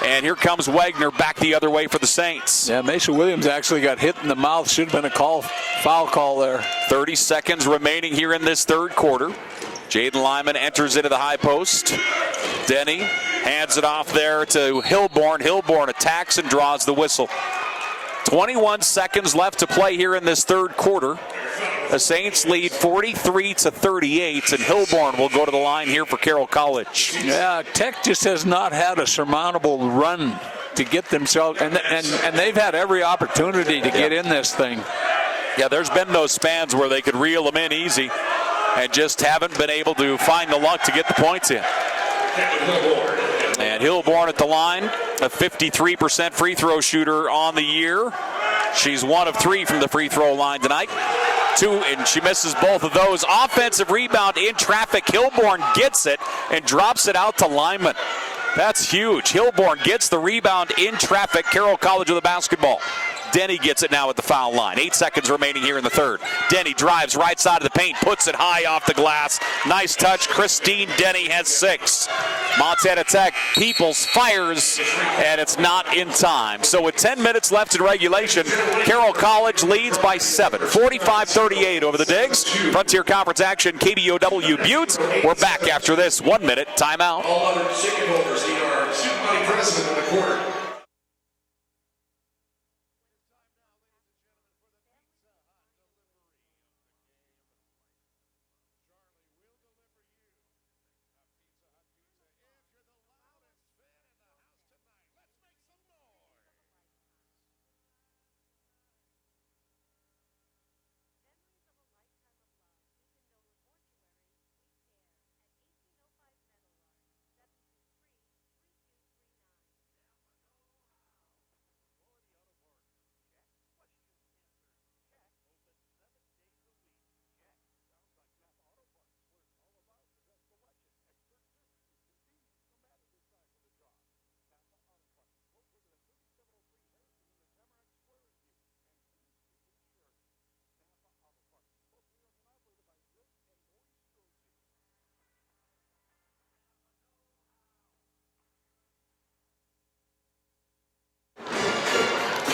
And here comes Wagner back the other way for the Saints. Yeah, Mason Williams actually got hit in the mouth. Should have been a foul call there. 30 seconds remaining here in this third quarter. Jaden Lyman enters into the high post. Denny hands it off there to Hilborn. Hilborn attacks and draws the whistle. 21 seconds left to play here in this third quarter. The Saints lead 43-38, and Hilborn will go to the line here for Carroll College. Yeah, Tech just has not had a surmountable run to get themselves, and they've had every opportunity to get in this thing. Yeah, there's been those spans where they could reel them in easy and just haven't been able to find the luck to get the points in. And Hilborn at the line, a 53% free throw shooter on the year. She's 1 of 3 from the free throw line tonight. 2, and she misses both of those. Offensive rebound in traffic. Hilborn gets it and drops it out to Lyman. That's huge. Hilborn gets the rebound in traffic. Carroll College with the basketball. Denny gets it now at the foul line. 8 seconds remaining here in the third. Denny drives right side of the paint, puts it high off the glass. Nice touch. Christine Denny has 6. Montana Tech, Peoples fires, and it's not in time. So with 10 minutes left in regulation, Carroll College leads by 7. 45-38 over the Digs. Frontier Conference action, KBOW Butte. We're back after this 1-minute timeout. All other ticket holders need our student body president in the quarter.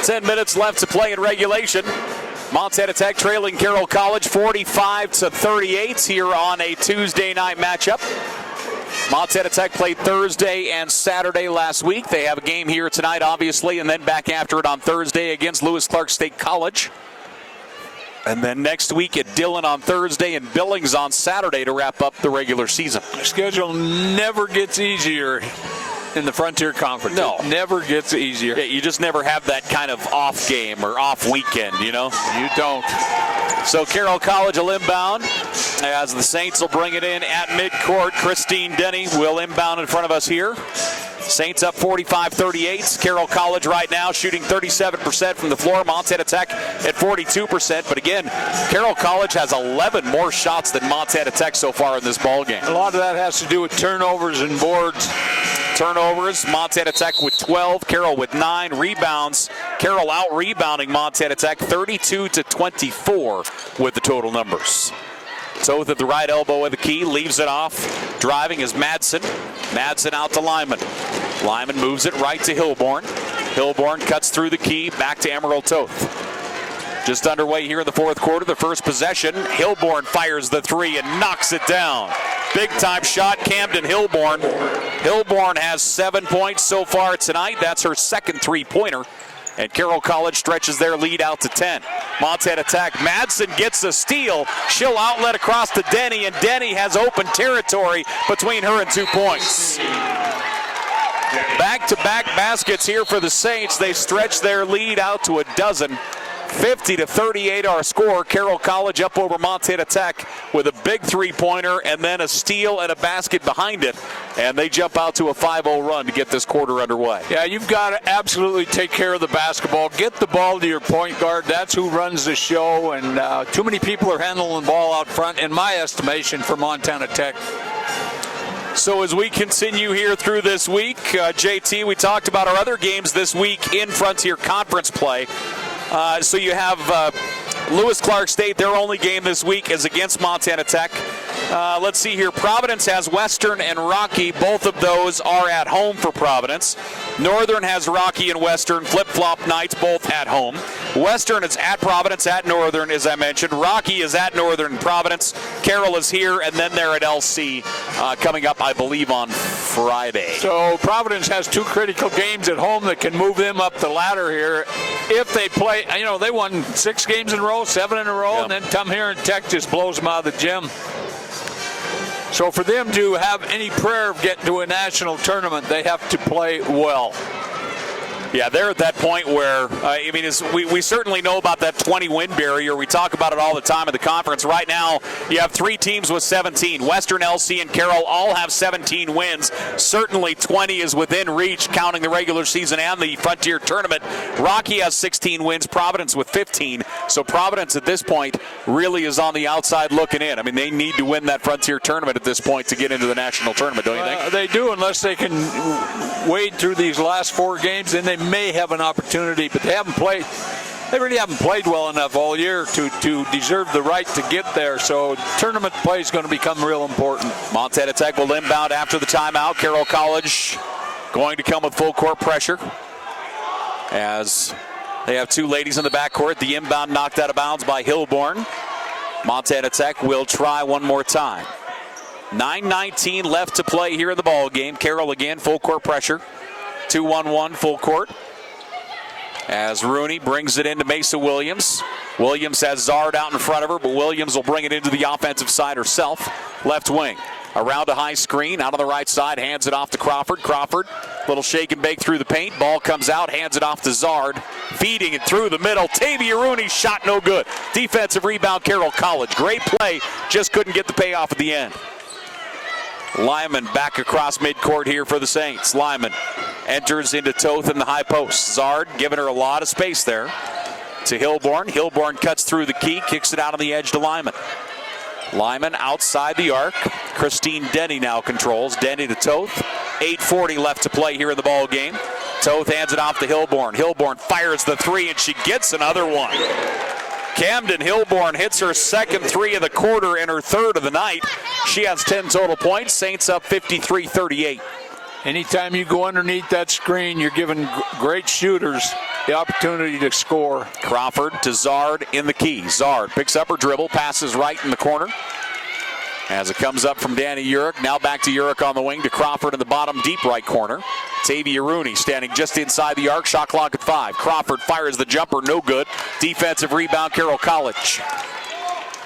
Ten minutes left to play in regulation. Montana Tech trailing Carroll College 45-38 here on a Tuesday night matchup. Montana Tech played Thursday and Saturday last week. They have a game here tonight, obviously, and then back after it on Thursday against Lewis Clark State College. And then next week at Dillon on Thursday and Billings on Saturday to wrap up the regular season. The schedule never gets easier in the Frontier Conference. No. It never gets easier. Yeah, you just never have that kind of off game or off weekend, you know? You don't. So Carroll College will inbound as the Saints will bring it in at midcourt. Christine Denny will inbound in front of us here. Saints up 45-38. Carroll College right now shooting 37% from the floor. Montana Tech at 42%. But again, Carroll College has 11 more shots than Montana Tech so far in this ball game. A lot of that has to do with turnovers and boards. Turnovers, Montana Tech with 12, Carroll with 9 rebounds. Carroll out-rebounding Montana Tech 32-24 with the total numbers. Toth at the right elbow of the key, leaves it off. Driving is Madsen. Madsen out to Lyman. Lyman moves it right to Hilborn. Hilborn cuts through the key, back to Emerald Toth. Just underway here in the fourth quarter, the first possession. Hilborn fires the 3 and knocks it down. Big time shot, Camden Hilborn. Hilborn has 7 points so far tonight. That's her second 3-pointer. And Carroll College stretches their lead out to 10. Montana Tech, Madsen gets a steal. She'll outlet across to Denny, and Denny has open territory between her and 2 points. Back-to-back baskets here for the Saints. They stretch their lead out to a dozen. 50-38 our score. Carroll College up over Montana Tech with a big 3-pointer and then a steal and a basket behind it. And they jump out to a 5-0 run to get this quarter underway. Yeah, you've got to absolutely take care of the basketball. Get the ball to your point guard. That's who runs the show. And too many people are handling the ball out front, in my estimation, for Montana Tech. So as we continue here through this week, JT, we talked about our other games this week in Frontier Conference play. So you have Lewis Clark State, their only game this week is against Montana Tech. Let's see here. Providence has Western and Rocky. Both of those are at home for Providence. Northern has Rocky and Western. Flip-flop nights, both at home. Western is at Providence, at Northern, as I mentioned. Rocky is at Northern Providence. Carroll is here, and then they're at LC coming up, I believe, on Friday. So Providence has 2 critical games at home that can move them up the ladder here. If they play, they won 6 games in a row, 7 in a row, and then come here and Tech just blows them out of the gym. So for them to have any prayer of getting to a national tournament, they have to play well. Yeah, they're at that point where, we certainly know about that 20-win barrier. We talk about it all the time in the conference. Right now, you have 3 teams with 17. Western, LC, and Carroll all have 17 wins. Certainly 20 is within reach, counting the regular season and the Frontier Tournament. Rocky has 16 wins, Providence with 15. So Providence at this point really is on the outside looking in. They need to win that Frontier Tournament at this point to get into the national tournament, don't you think? They do, unless they can wade through these last 4 games, then they may have an opportunity, but they really haven't played well enough all year to deserve the right to get there. So tournament play is going to become real important. Montana Tech will inbound after the timeout. Carroll College going to come with full court pressure as they have 2 ladies in the backcourt. The inbound knocked out of bounds by Hilborn. Montana Tech will try one more time. 9:19 left to play here in the ball game. Carroll again, full court pressure. 2-1-1 full court as Rooney brings it into Mesa Williams. Williams has Zard out in front of her, but Williams will bring it into the offensive side herself. Left wing. Around a high screen, out on the right side, hands it off to Crawford. Crawford, little shake and bake through the paint. Ball comes out, hands it off to Zard. Feeding it through the middle. Tavia Rooney, shot no good. Defensive rebound, Carroll College. Great play, just couldn't get the payoff at the end. Lyman back across midcourt here for the Saints. Lyman enters into Toth in the high post. Zard giving her a lot of space there to Hilborn. Hilborn cuts through the key, kicks it out on the edge to Lyman. Lyman outside the arc. Christine Denny now controls. Denny to Toth. 8:40 left to play here in the ball game. Toth hands it off to Hilborn. Hilborn fires the 3, and she gets another one. Camden Hilborn hits her second 3 of the quarter and her 3rd of the night. She has 10 total points. Saints up 53-38. Anytime you go underneath that screen, you're giving great shooters the opportunity to score. Crawford to Zard in the key. Zard picks up her dribble, passes right in the corner. As it comes up from Danny Urich. Now back to Urich on the wing to Crawford in the bottom deep right corner. Tavia Rooney standing just inside the arc. Shot clock at 5. Crawford fires the jumper. No good. Defensive rebound, Carroll College.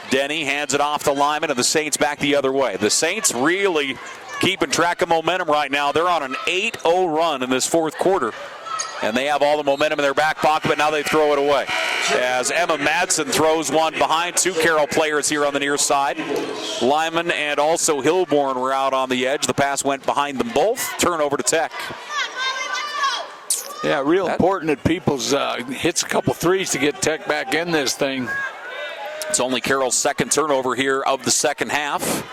Denny hands it off to Lyman, and the Saints back the other way. The Saints really keeping track of momentum right now. They're on an 8-0 run in this 4th quarter. And they have all the momentum in their back pocket, but now they throw it away. As Emma Madsen throws one behind 2 Carroll players here on the near side. Lyman and also Hilborn were out on the edge. The pass went behind them both. Turnover to Tech. Yeah, real important that Peoples hits a couple 3s to get Tech back in this thing. It's only Carroll's 2nd turnover here of the second half.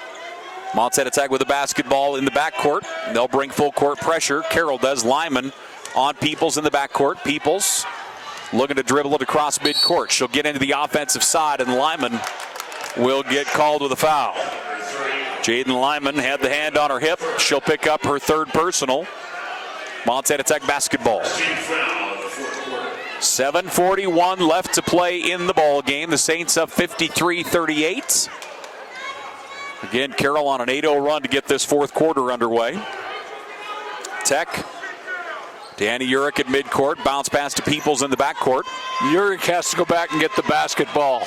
Montana Tech with the basketball in the backcourt. They'll bring full court pressure. Carroll does. Lyman on Peoples in the backcourt. Peoples looking to dribble it across midcourt. She'll get into the offensive side, and Lyman will get called with a foul. Jaden Lyman had the hand on her hip. She'll pick up her 3rd personal. Montana Tech basketball. 7:41 left to play in the ball game. The Saints up 53-38. Again, Carroll on an 8-0 run to get this 4th quarter underway. Tech. Danny Urich at midcourt. Bounce pass to Peoples in the backcourt. Urich has to go back and get the basketball.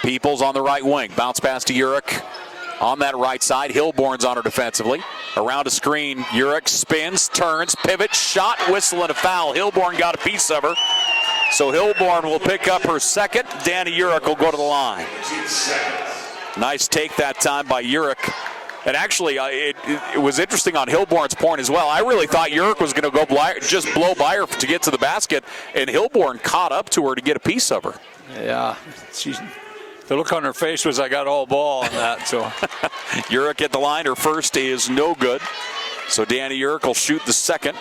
Peoples on the right wing. Bounce pass to Urich on that right side. Hilborn's on her defensively. Around a screen. Urich spins, turns, pivots, shot, whistle, and a foul. Hilborn got a piece of her. So Hilborn will pick up her 2nd. Danny Urich will go to the line. Nice take that time by Urich. And actually, it was interesting on Hilborn's point as well. I really thought Urich was going to go just blow by her to get to the basket, and Hilborn caught up to her to get a piece of her. Yeah, the look on her face was, I got all ball on that. So Urich at the line. Her 1st is no good. So Danny Urich will shoot the 2nd.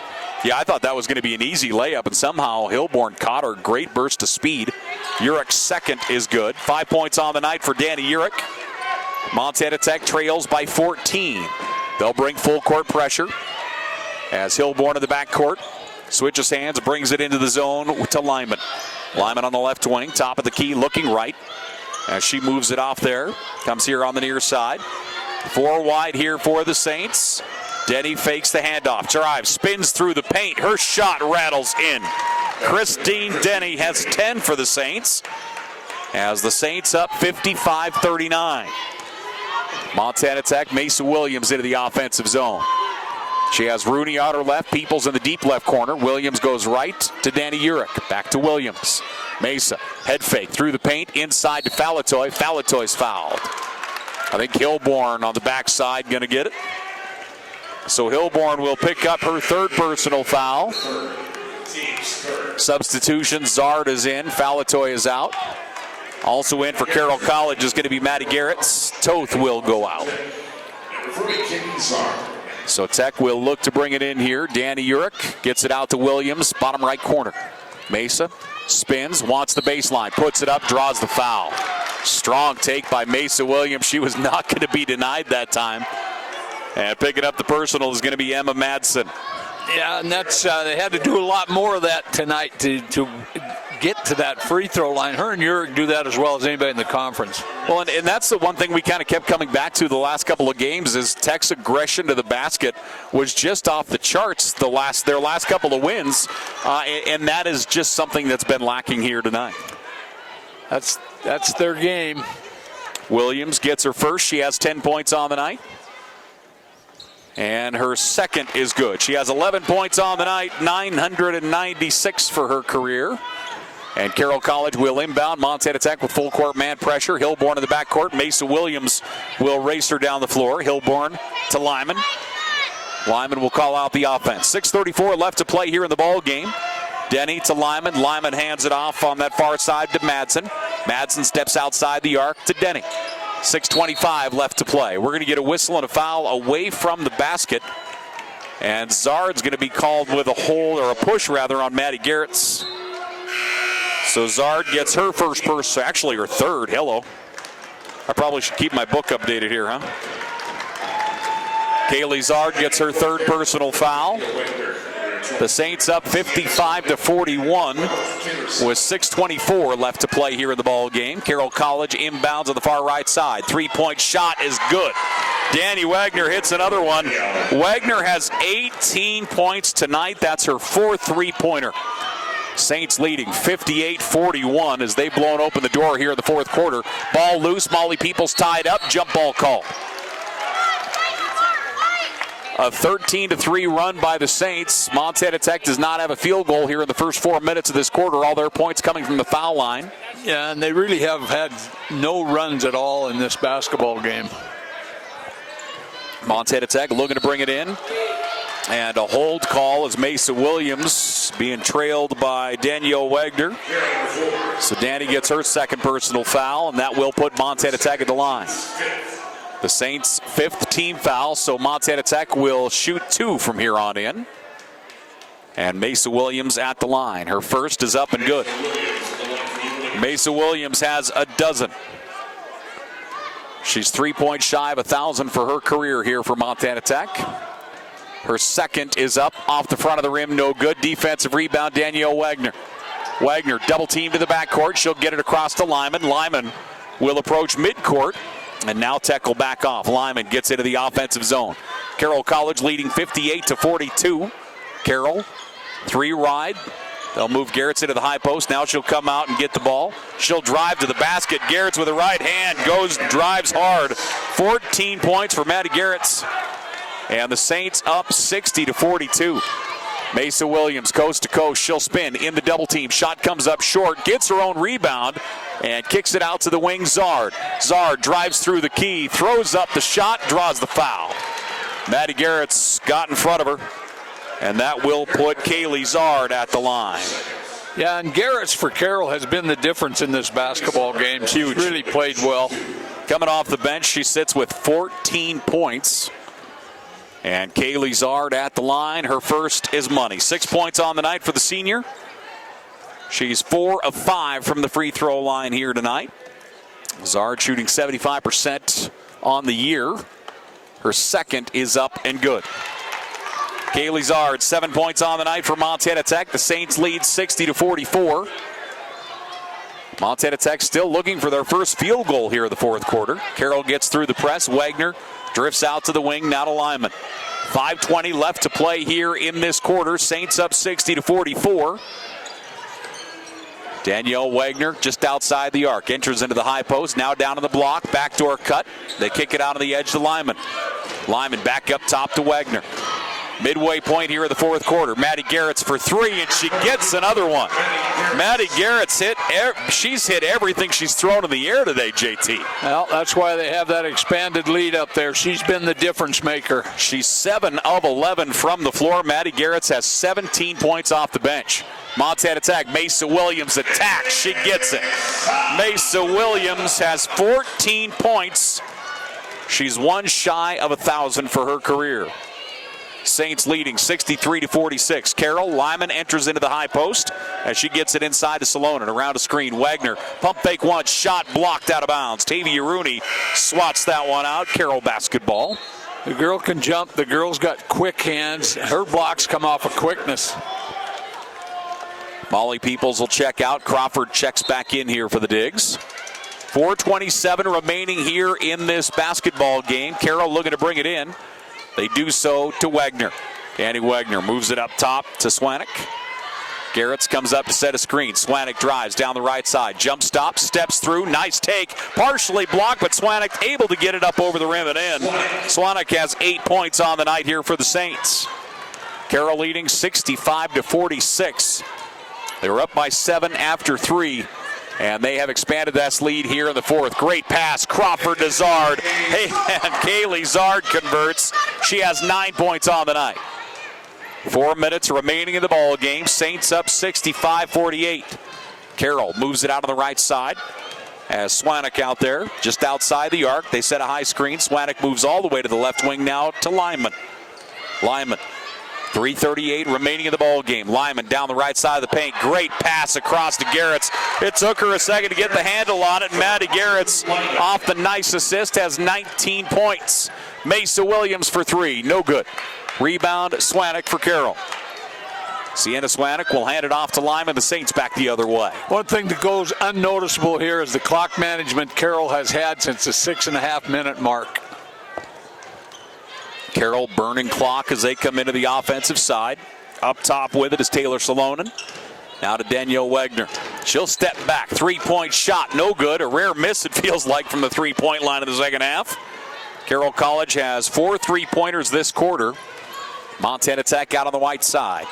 Yeah, I thought that was going to be an easy layup, and somehow Hilborn caught her. Great burst of speed. Urich's 2nd is good. 5 points on the night for Danny Urich. Montana Tech trails by 14. They'll bring full court pressure as Hilborn in the backcourt switches hands, brings it into the zone to Lyman. Lyman on the left wing, top of the key, looking right as she moves it off there. Comes here on the near side. 4 wide here for the Saints. Denny fakes the handoff, drives, spins through the paint. Her shot rattles in. Christine Denny has 10 for the Saints as the Saints up 55-39. Montana Tech, Mesa Williams into the offensive zone. She has Rooney on her left, Peoples in the deep left corner. Williams goes right to Danny Urich. Back to Williams. Mesa, head fake through the paint, inside to Falatoy. Falatoy's fouled. I think Hilborn on the backside going to get it. So Hilborn will pick up her 3rd personal foul. Substitution, Zard is in, Falatoy is out. Also in for Carroll College is going to be Maddie Garrett's. Toth will go out. So Tech will look to bring it in here. Danny Urich gets it out to Williams, bottom right corner. Mesa spins, wants the baseline, puts it up, draws the foul. Strong take by Mesa Williams. She was not going to be denied that time. And picking up the personal is going to be Emma Madsen. Yeah, and that's they had to do a lot more of that tonight to get to that free throw line. Her and Urich do that as well as anybody in the conference. Well, and that's the one thing we kind of kept coming back to the last couple of games is Tech's aggression to the basket was just off the charts their last couple of wins, and that is just something that's been lacking here tonight. That's their game. Williams gets her first. She has 10 points on the night. And her second is good. She has 11 points on the night, 996 for her career. And Carroll College will inbound. Montana Tech with full court man pressure. Hilborn in the backcourt. Mesa Williams will race her down the floor. Hilborn to Lyman. Lyman will call out the offense. 6:34 left to play here in the ball game. Denny to Lyman. Lyman hands it off on that far side to Madsen. Madsen steps outside the arc to Denny. 6:25 left to play. We're going to get a whistle and a foul away from the basket. And Zard's going to be called with a hold, or a push rather, on Maddie Garrett's. So Zard gets her first person, actually her third. Hello. I probably should keep my book updated here, huh? Kaylee Zard gets her 3rd personal foul. The Saints up 55-41 with 6:24 left to play here in the ball game. Carroll College inbounds on the far right side. 3-point shot is good. Danny Wagner hits another one. Wagner has 18 points tonight. That's her 4th 3-pointer. Saints leading 58-41 as they've blown open the door here in the 4th quarter. Ball loose. Molly Peoples tied up. Jump ball call. A 13-3 run by the Saints. Montana Tech does not have a field goal here in the first 4 minutes of this quarter. All their points coming from the foul line. Yeah, and they really have had no runs at all in this basketball game. Montana Tech looking to bring it in. And a hold call as Mesa Williams being trailed by Danielle Wagner. So Danny gets her 2nd personal foul, and that will put Montana Tech at the line. The Saints' 5th team foul, so Montana Tech will shoot 2 from here on in. And Mesa Williams at the line. Her first is up and good. Mesa Williams has a dozen. She's 3 points shy of 1,000 for her career here for Montana Tech. Her second is up off the front of the rim, no good. Defensive rebound, Danielle Wagner. Wagner double team to the backcourt. She'll get it across to Lyman. Lyman will approach midcourt. And now Tech will back off. Lyman gets into the offensive zone. Carroll College leading 58-42. Carroll, 3 wide. They'll move Garrett's into the high post. Now she'll come out and get the ball. She'll drive to the basket. Garrett's with the right hand drives hard. 14 points for Maddie Garrett's. And the Saints up 60-42. Mesa Williams, coast to coast. She'll spin in the double team. Shot comes up short, gets her own rebound, and kicks it out to the wing, Zard. Zard drives through the key, throws up the shot, draws the foul. Maddie Garrett's got in front of her, and that will put Kaylee Zard at the line. Yeah, and Garrett's for Carroll has been the difference in this basketball game. She's really played well. Coming off the bench, she sits with 14 points. And Kaylee Zard at the line. Her first is money. 6 points on the night for the senior. She's 4 of 5 from the free throw line here tonight. Zard shooting 75% on the year. Her second is up and good. Kaylee Zard, 7 points on the night for Montana Tech. The Saints lead 60-44. Montana Tech still looking for their first field goal here in the fourth quarter. Carroll gets through the press. Wagner drifts out to the wing, now to Lyman. 5:20 left to play here in this quarter. Saints up 60-44. Danielle Wagner just outside the arc. Enters into the high post, now down in the block. Backdoor cut. They kick it out on the edge to Lyman. Lyman back up top to Wagner. Midway point here in the fourth quarter. Maddie Garrett's for three, and she gets another one. Maddie Garrett's she's hit everything she's thrown in the air today, JT. Well, that's why they have that expanded lead up there. She's been the difference maker. She's 7 of 11 from the floor. Maddie Garrett's has 17 points off the bench. Montana Tech, Mesa Williams attacks. She gets it. Mesa Williams has 14 points. She's one shy of 1,000 for her career. Saints leading 63-46. Carroll, Lyman enters into the high post as she gets it inside to Salonen. Around a screen, Wagner, pump fake one, shot blocked out of bounds. Tavia Rooney swats that one out. Carroll basketball. The girl can jump. The girl's got quick hands. Her blocks come off of quickness. Molly Peoples will check out. Crawford checks back in here for the Digs. 4:27 remaining here in this basketball game. Carroll looking to bring it in. They do so to Wagner. Annie Wagner moves it up top to Swanek. Garretts comes up to set a screen. Swanek drives down the right side. Jump stop, steps through. Nice take. Partially blocked, but Swanek able to get it up over the rim and in. Swanek has 8 points on the night here for the Saints. Carroll leading 65-46. They were up by 7 after 3. And they have expanded that lead here in the fourth. Great pass, Crawford to Zard. Hey, and Kaylee Zard converts. She has 9 points on the night. 4 minutes remaining in the ball game. Saints up 65-48. Carroll moves it out on the right side. As Swanek out there, just outside the arc. They set a high screen. Swanek moves all the way to the left wing now to Lyman. Lyman. 3:38 remaining in the ball game. Lyman down the right side of the paint. Great pass across to Garretts. It took her a second to get the handle on it. Maddie Garretts off the nice assist has 19 points. Mesa Williams for three. No good. Rebound Swanek for Carroll. Sienna Swanek will hand it off to Lyman. The Saints back the other way. One thing that goes unnoticeable here is the clock management Carroll has had since the 6.5-minute mark. Carroll burning clock as they come into the offensive side. Up top with it is Taylor Salonen. Now to Danielle Wagner. She'll step back. 3-point shot. No good. A rare miss, it feels like, from the 3-point line in the second half. Carroll College has 4 3-pointers this quarter. Montana Tech out on the right side.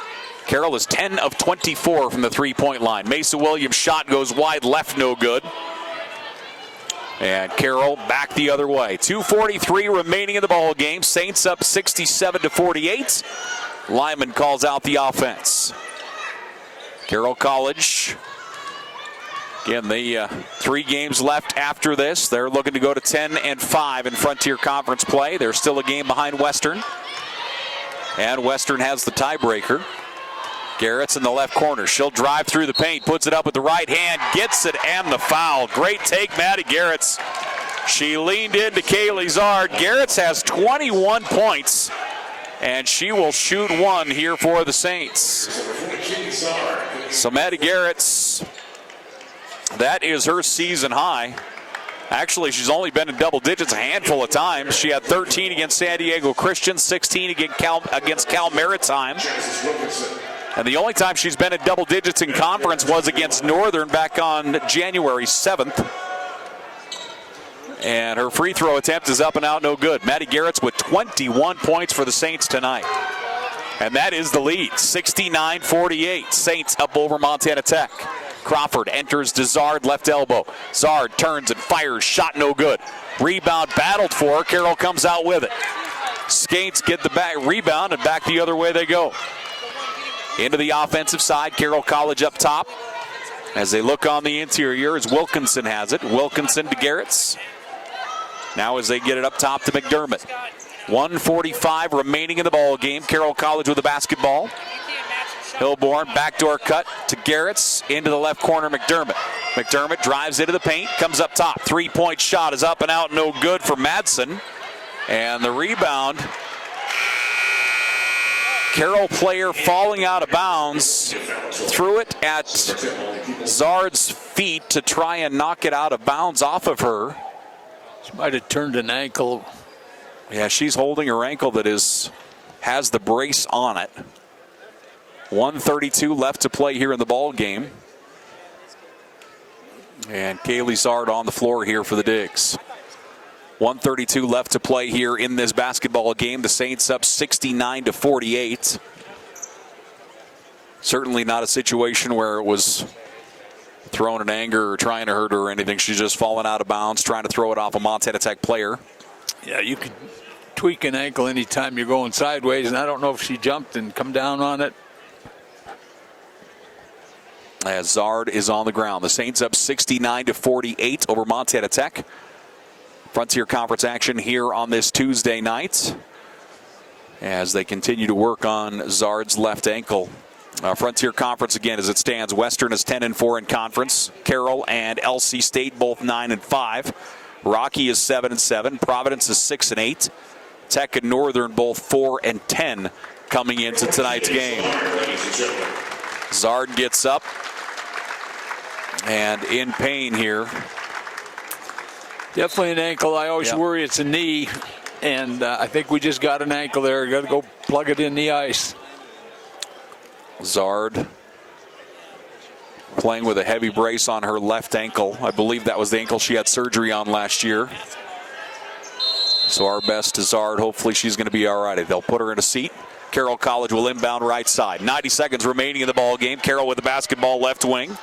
Carroll is 10 of 24 from the 3-point line. Mesa Williams' shot goes wide left. No good. And Carroll back the other way. 2:43 remaining in the ball game. Saints up 67-48. Lyman calls out the offense. Carroll College. Again, the 3 games left after this. They're looking to go to 10-5 in Frontier Conference play. They're still a game behind Western. And Western has the tiebreaker. Garrett's in the left corner. She'll drive through the paint, puts it up with the right hand, gets it, and the foul. Great take, Maddie Garrett's. She leaned into Kaylee Zard. Garrett's has 21 points, and she will shoot one here for the Saints. So Maddie Garrett's, that is her season high. Actually, she's only been in double digits a handful of times. She had 13 against San Diego Christian, 16 against Cal Maritime. And the only time she's been in double digits in conference was against Northern back on January 7th. And her free throw attempt is up and out, no good. Maddie Garrett's with 21 points for the Saints tonight. And that is the lead, 69-48. Saints up over Montana Tech. Crawford enters to Zard, left elbow. Zard turns and fires, shot no good. Rebound battled for, Carroll comes out with it. Skates get the back rebound and back the other way they go. Into the offensive side, Carroll College up top. As they look on the interior, as Wilkinson has it. Wilkinson to Garrett's. Now as they get it up top to McDermott. 1:45 remaining in the ball game. Carroll College with the basketball. Hilborn, backdoor cut to Garrett's, into the left corner, McDermott. McDermott drives into the paint, comes up top. Three-point shot is up and out, no good for Madsen. And the rebound, Carroll player falling out of bounds, threw it at Zard's feet to try and knock it out of bounds off of her. She might have turned an ankle. Yeah, she's holding her ankle that has the brace on it. 1:32 left to play here in the ball game. And Kaylee Zard on the floor here for the Digs. 1:32 left to play here in this basketball game. The Saints up 69-48. Certainly not a situation where it was thrown in anger or trying to hurt her or anything. She's just fallen out of bounds, trying to throw it off a Montana Tech player. Yeah, you could tweak an ankle anytime you're going sideways, and I don't know if she jumped and come down on it. As Zard is on the ground. The Saints up 69-48 over Montana Tech. Frontier Conference action here on this Tuesday night as they continue to work on Zard's left ankle. Frontier Conference again as it stands. Western is 10-4 in conference. Carroll and LC State both 9-5. Rocky is 7-7. Providence is 6-8. Tech and Northern both 4-10 coming into tonight's game. Zard gets up and in pain here. Definitely an ankle. I always worry it's a knee, and I think we just got an ankle there. Got to go plug it in the ice. Zard playing with a heavy brace on her left ankle. I believe that was the ankle she had surgery on last year. So our best to Zard. Hopefully she's going to be all right. They'll put her in a seat. Carroll College will inbound right side. 90 seconds remaining in the ball game. Carroll with the basketball left wing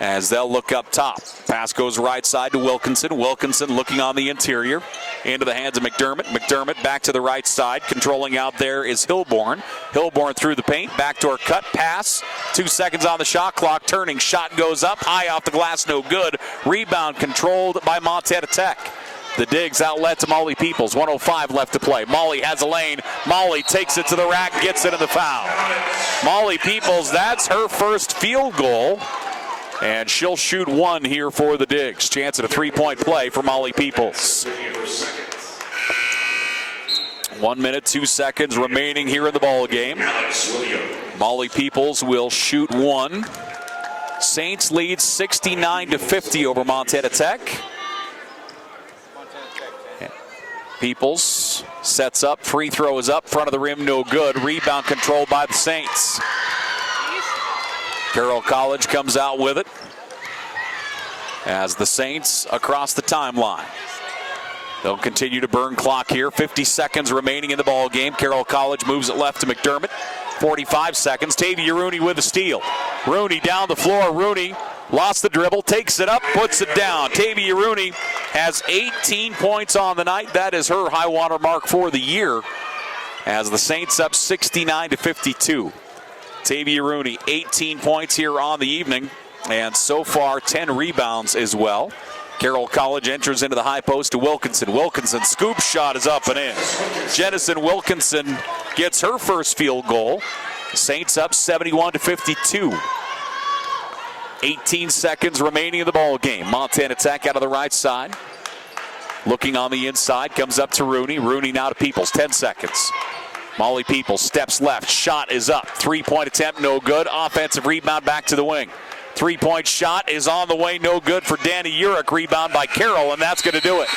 as they'll look up top. Pass goes right side to Wilkinson. Wilkinson looking on the interior. Into the hands of McDermott. McDermott back to the right side. Controlling out there is Hilborn. Hilborn through the paint. Backdoor cut pass. 2 seconds on the shot clock. Turning. Shot goes up. High off the glass. No good. Rebound controlled by Montana Tech. The Digs outlet to Molly Peoples. 1:05 left to play. Molly has a lane. Molly takes it to the rack. Gets it in the foul. Molly Peoples, that's her first field goal. And she'll shoot one here for the Digs. Chance at a three-point play for Molly Peoples. 1 minute, 2 seconds remaining here in the ball game. Molly Peoples will shoot one. Saints lead 69-50 over Montana Tech. Peoples sets up. Free throw is up. Front of the rim, no good. Rebound controlled by the Saints. Carroll College comes out with it as the Saints across the timeline. They'll continue to burn clock here. 50 seconds remaining in the ball game. Carroll College moves it left to McDermott. 45 seconds. Tavia Rooney with a steal. Rooney down the floor. Rooney lost the dribble, takes it up, puts it down. Tavia Rooney has 18 points on the night. That is her high water mark for the year as the Saints up 69-52. Tavia Rooney, 18 points here on the evening, and so far 10 rebounds as well. Carroll College enters into the high post to Wilkinson. Wilkinson scoop shot is up and in. Jennison Wilkinson gets her first field goal. Saints up 71-52. 18 seconds remaining in the ball game. Montana Tech out of the right side. Looking on the inside, comes up to Rooney. Rooney now to Peoples, 10 seconds. Molly Peoples steps left, shot is up. Three-point attempt, no good. Offensive rebound back to the wing. Three-point shot is on the way, no good for Danny Urich. Rebound by Carroll, and that's going to do it.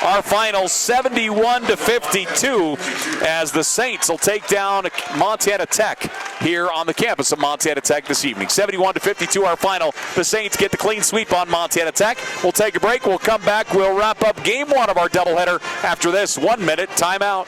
Our final 71-52 as the Saints will take down Montana Tech here on the campus of Montana Tech this evening. 71-52 our final. The Saints get the clean sweep on Montana Tech. We'll take a break. We'll come back. We'll wrap up game one of our doubleheader after this 1 minute timeout.